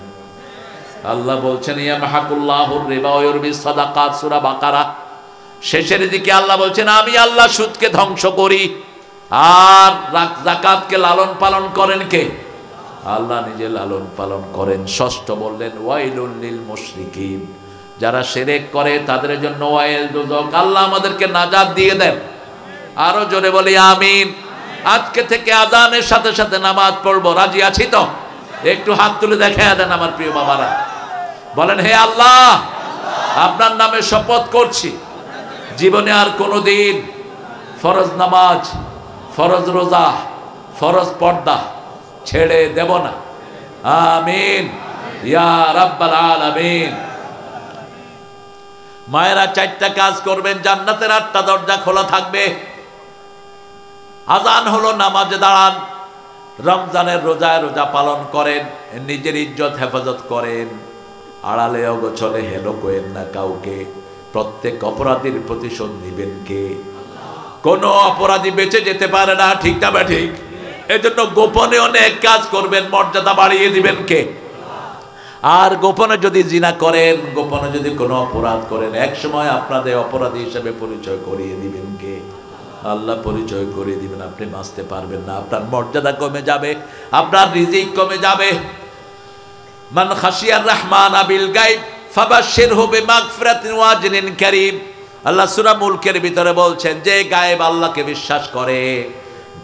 আল্লাহ বলছেন ইয়ামহাকুল্লাহুর রিবা ওয়া ইউরবিস সাদাকাত, সূরা বাকারা শেষের দিকে আল্লাহ বলছেন আমি আল্লাহ সুদকে ধ্বংস করি। আর যাকাতকে লালন পালন করেন কে? আল্লাহ নিজে লালন পালন করেন। 6 বললেন ওয়াইলুল লিল মুশরিকিন। যারা শিরক করে তাদের জন্য ওয়াইল দুজক। আল্লাহ আমাদেরকে নাজাত দিয়ে দেন। আরো জোরে বলি আমিন। আজকে থেকে আযানের সাথে সাথে নামাজ পড়বো, রাজি আছি তো? একটু হাত তুলে দেখায় দেন আমার প্রিয় বাবারা। বলেন, হে আল্লাহ, আপনার নামে শপথ করছি, জীবনে আর কোনোদিন ফরজ নামাজ, ফরজ রোজা, ফরজ পর্দা ছেড়ে দেব না। আমিন ইয়া রাব্বাল আলামিন। মায়েরা 4টা কাজ করবেন, জান্নাতের 8টা দরজা খোলা থাকবে। আযান হলো, নামাজে দাঁড়ান, রমজানের রোজা পালন করেন, নিজের ইজ্জত হেফাজত করেন, আড়ালে অগোছলে হেলো করেন না কাউকে। প্রত্যেক অপরাধীর প্রতিশোধ নিবেন কে? কোনো অপরাধী বেঁচে যেতে পারে না, ঠিক না বা ঠিক? এজন্য গোপনে অনেক কাজ করবেন, মর্যাদা বাড়িয়ে দিবেন কে? আর গোপনে যদি জিনা করেন, গোপনে যদি কোনো অপরাধ করেন, এক সময় আপনাদের অপরাধী হিসেবে পরিচয় করিয়ে দিবেন কে? আল্লাহ পরিচয় করিয়ে দিবেন, আপনি বাঁচতে পারবেন না, আপনার মর্যাদা কমে যাবে, আপনার রিজিক কমে যাবে। মান খাশিয়ার রহমান বিল গায়ব ফাবাশশিরহু বিমাগফিরাতিন ওয়া আজরিন কারীম। আল্লাহ সূরা মুলকের ভিতরে বলছেন, যে গায়েব আল্লাহকে বিশ্বাস করে,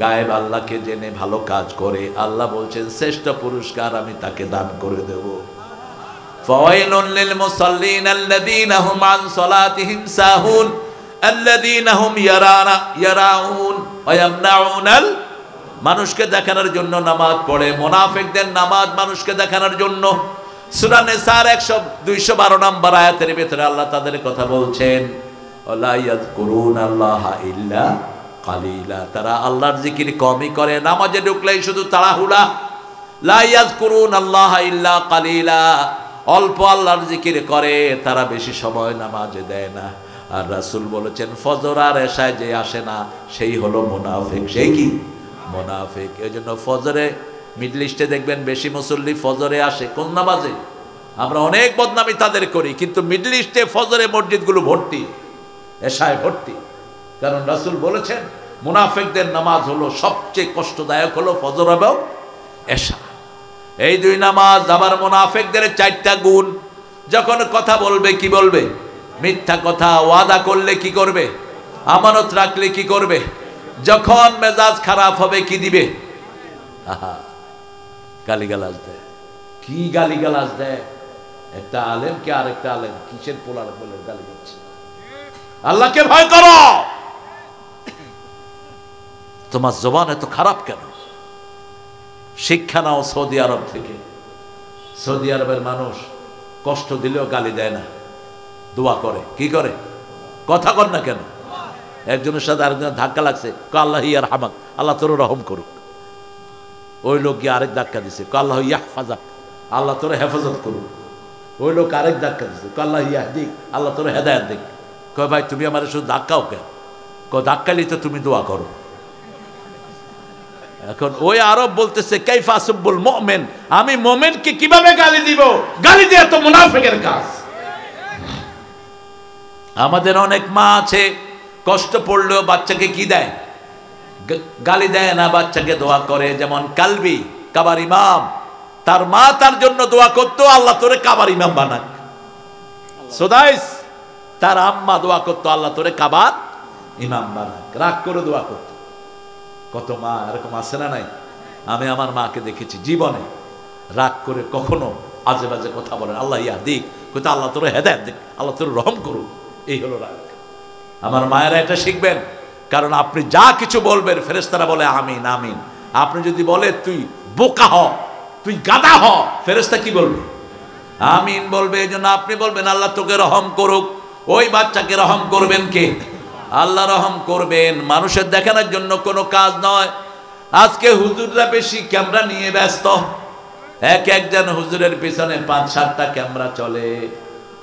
গায়েব আল্লাহকে জেনে ভালো কাজ করে, আল্লাহ বলছেন শ্রেষ্ঠ পুরস্কার আমি তাকে দান করে দেব। ফাওয়াইলুন লিল মুসাল্লিন আল্লাযীনা হুম আন সালাতিহিম সাহুন আল্লাযীনা হুম ইয়ারাউন ওয়া ইয়ামনাউনাল। মানুষকে দেখানোর জন্য নামাজ পড়ে, মুনাফিকদের নামাজ মানুষকে দেখানোর জন্য। সূরা নিসার 212 নম্বর আয়াতের ভিতরে আল্লাহ তাদের কথা বলছেন, ওয়ালা ইয়াযকুরুনাল্লাহা ইল্লা কালিলা। তারা আল্লাহর জিকির কমই করে, নামাজে ঢুকলেই শুধু তাড়াহুড়া। লা ইয়াযকুরুনাল্লাহা ইল্লা কালিলা, অল্প আল্লাহর জিকির করে, তারা বেশি সময় নামাজে দেয় না। আর রাসূল বলেছেন, ফজর আর এশায় যে আসে না সেই হলো মুনাফিক। সেই কি? মুনাফিক। এজন্য ফজরে মিডল ইস্টে দেখবেন বেশি মুসল্লি ফজরে আসে কোন নামাজে? আমরা অনেক বদনামি তাদের করি, কিন্তু মিডল ইস্টে ফজরে মসজিদগুলো ভর্তি, এশায় ভর্তি। কারণ রাসূল বলেছেন মুনাফিকদের নামাজ হলো সবচেয়ে কষ্টদায়ক, হলো ফজর এবং এশা। এই 2 নামাজ। আবার মুনাফিকদের 4টা গুণ। যখন কথা বলবে কি বলবে? মিথ্যা কথা। ওয়াদা করলে কি করবে? আমানত রাখলে কি করবে? যখন মেজাজ খারাপ হবে কি দিবে? গালিগালাজ দেয়। কি গালিগালাজ দেয়! একটা আলেমকে আরেকটা আলেম কিসের পোলার বলে গালি দিচ্ছে। আল্লাহকে ভয় করো। তোমার জবান এত খারাপ কেন? শিক্ষা নাও সৌদি আরব থেকে। সৌদি আরবের মানুষ কষ্ট দিলেও গালি দেয় না, দোয়া করে। কি করে? কথা কর না কেন? একজনের সাথে আরেকজনের ধাক্কা লাগছে, আল্লাহ ইয়ার হামাক, আল্লাহ তোর রহম করুক। ওই লোক গিয়ে আরেক ধাক্কা দিছে, আল্লাহ ইয়াহফাজাক, আল্লাহ তোর হেফাজত করুক। ওই লোক আরেক ধাক্কা দিছে, আল্লাহ ইয়াহদিক, আল্লাহ তোর হেদায়েত দিক। কয় ভাই তুমি আমার শুধু ধাক্কাও কেন? ধাক্কালি তো তুমি দোয়া করো। এখন ওই আরব বলতেছে, কাইফা আসুবুল মুমিন, আমি মুমিনকে কিভাবে গালি দিব? গালি দেয়া তো মুনাফিকের কাজ। আমাদের অনেক মা আছে, কষ্ট পড়লেও বাচ্চাকে কি দেয়? গালি দেয় না, বাচ্চাকে দোয়া করে। যেমন কালবি, কাবার ইমাম, তার মা তার জন্য দোয়া করতো, আল্লাহ তোরে কাবার ইমাম বানাক। সুদাইস, তার আম্মা দোয়া করতো, আল্লাহ তোরে কাবার ইমাম বানাক। রাগ করে দোয়া করতো। কত মা এরকম আছে না নাই? আমি আমার মাকে দেখেছি জীবনে রাগ করে কখনো আজে বাজে কথা বলেন, আল্লাহ ইয়া দিক, কোথাও আল্লাহ তোর হেদায়েত দিক, আল্লাহ তোর রহম করুক। এই হলো রাগ। আমার মায়েরা এটা শিখবেন, কারণ আপনি যা কিছু বলবেন ফেরেশতারা বলে আমিন আমিন। আপনি যদি বলে তুই বোকা হ, তুই গাদা হ, ফেরেশতা কি বলবে? আমিন বলবে। এই জন্য আপনি বলবেন আল্লাহ তোকে রহম করুক। ওই বাচ্চাকে রহম করবেন কে? আল্লাহ রহম করবেন। মানুষের দেখানোর জন্য কোনো কাজ নয়। আজকে হুজুররা বেশি ক্যামেরা নিয়ে ব্যস্ত। একজন হুজুরের পিছনে 5-7টা ক্যামেরা চলে।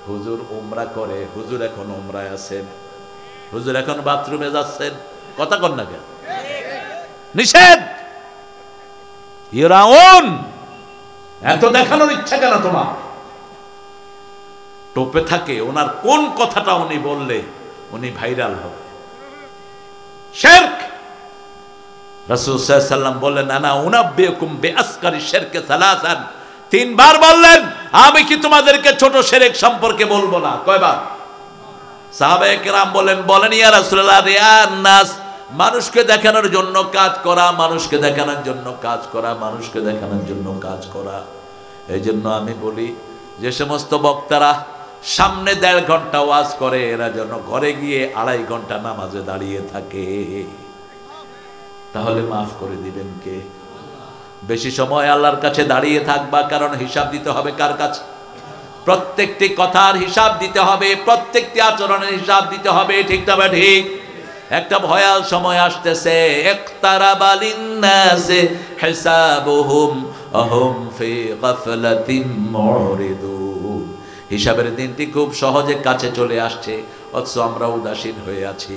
হুজুর উমরা করে, হুজুর এখন উমরায় আছেন, হুজুর এখন বাথরুমে যাচ্ছেন। কথা কন না কেন? নিষেধ। ইরাউন, এত দেখানোর ইচ্ছা কেন তোমার? টোপে থাকে ওনার কোন কথাটা উনি বললে উনি ভাইরাল হবে। শিরক। রাসূল সাল্লাল্লাহু আলাইহি ওয়াসাল্লাম বললেন, আনা উনাব্বিউকুম বিআসকারি শিরকে সালাসান। 3 বার বললেন, আমি কি তোমাদেরকে ছোট শিরক সম্পর্কে বলবো না? কয়বার? সাহাবায়ে কেরাম বলেন ইয়া রাসূলুল্লাহ, রিয়ান নাস মানুষকে দেখানোর জন্য কাজ করা, মানুষকে দেখানোর জন্য কাজ করা, মানুষকে দেখানোর জন্য কাজ করা। এই জন্য আমি বলি, যে সমস্ত বক্তারা সামনে 1.5 ঘন্টা ওয়াজ করে, এরা যেন ঘরে গিয়ে 2.5 ঘন্টা নামাজে দাঁড়িয়ে থাকে। তাহলে মাফ করে দিবেন কে? বেশি সময় আল্লাহর কাছে দাঁড়িয়ে থাকবা, কারণ হিসাব দিতে হবে কার কাছে? প্রত্যেকটি কথার হিসাব দিতে হবে, প্রত্যেকটি আচরণের হিসাব দিতে হবে, ঠিক না বা ঠিক? একটা ভয়াল সময় আসতেছে, ইকতারাবা লিন্নাসি হিসাবুহুম আহুম ফি গাফলাতিন মুরিদুন। হিসাবের দিনটি খুব সহজে কাছে চলে আসছে, অথচ আমরা উদাসীন হয়ে আছি।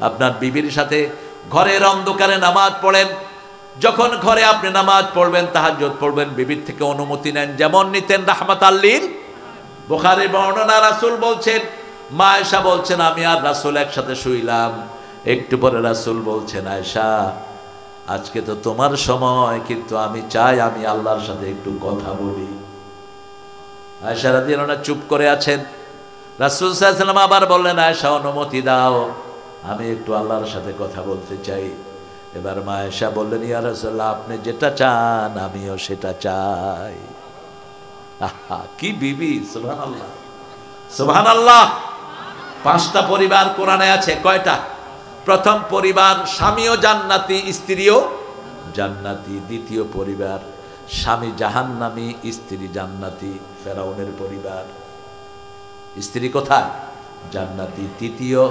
আপনার বিবির সাথে ঘরের অন্ধকারে নামাজ পড়েন, যখন ঘরে আপনি নামাজ পড়বেন, তাহাজ্জুদ পড়বেন, বিবির থেকে অনুমতি নেন, যেমন নিতেন রাহমাতাল লিল। বুখারী বর্ণনা, রাসূল বলছেন, মা আয়েশা বলছেন, আমি আর রাসূল একসাথে শুইলাম। একটু পরে রাসূল বলছেন, আয়েশা আজকে তো তোমার সময়, কিন্তু আমি চাই আমি আল্লাহর সাথে একটু কথা বলি। আয়েশা রাদিয়াল্লাহু আনহা চুপ করে আছেন। রাসূল সাল্লাল্লাহু আলাইহি ওয়াসাল্লাম আবার বললেন, আয়েশা অনুমতি দাও, আমি একটু আল্লাহর সাথে কথা বলতে চাই। এবার মা আয়েশা বললেন, ইয়া রাসূলুল্লাহ, আপনি যেটা চান আমিও সেটা চাই। আহা, কি বিবি! সুবহানাল্লাহ, সুবহানাল্লাহ। 5টা পরিবার কোরআনে আছে, কয়টা? প্রথম পরিবার স্বামীও জান্নাতি, স্ত্রীও জান্নাতি। দ্বিতীয় পরিবার স্বামী জাহান্নামী, স্ত্রী জান্নাতি, ফেরাউনের পরিবার। স্ত্রী কোথায়? জান্নাতি। তৃতীয়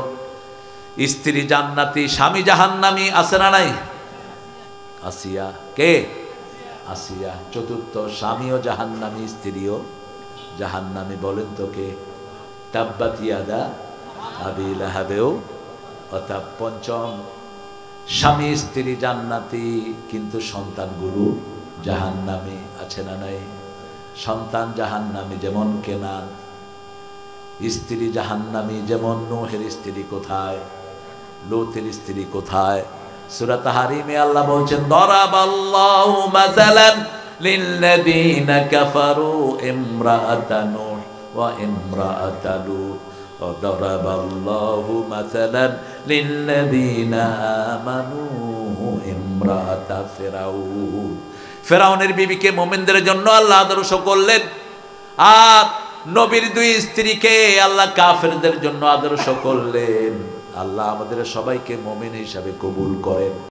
স্ত্রী জান্নাতি, স্বামী জাহান্নামী, আছে না নাই? আসিয়া। কে? আসিয়া। চতুর্থ স্বামীও জাহান্নামী, স্ত্রীও জাহান্নামী। বলেন তো কে? তাব্বাত ইয়াদা আবি লাহাবেও। অর্থাৎ পঞ্চম স্বামী স্ত্রী জান্নাতি, কিন্তু সন্তানগুলো জাহান্নামী, আছে না নাই? সন্তান জাহান্নামী, যেমন কেনান। স্ত্রী জাহান্নামী, যেমন নূহের স্ত্রী কোথায়, লূতের স্ত্রী কোথায়? সূরা তাহরিমে আল্লাহ বলছেন, দরাবাল্লাহু মাসালান লিল্লাযীনা কাফারু ইমরাআতা নূহ ওয়া ইমরাআতা লূত ওয়া দরাবাল্লাহু মাসালান লিল্লাযীনা আমানু ইমরাআতা ফিরাউন। ফেরাউনের বিবিকে মুমিনদের জন্য আল্লাহ আদর্শ করলেন, আর নবীর 2 স্ত্রীকে আল্লাহ কাফেরদের জন্য আদর্শ করলেন। আল্লাহ আমাদের সবাইকে মুমিন হিসাবে কবুল করেন।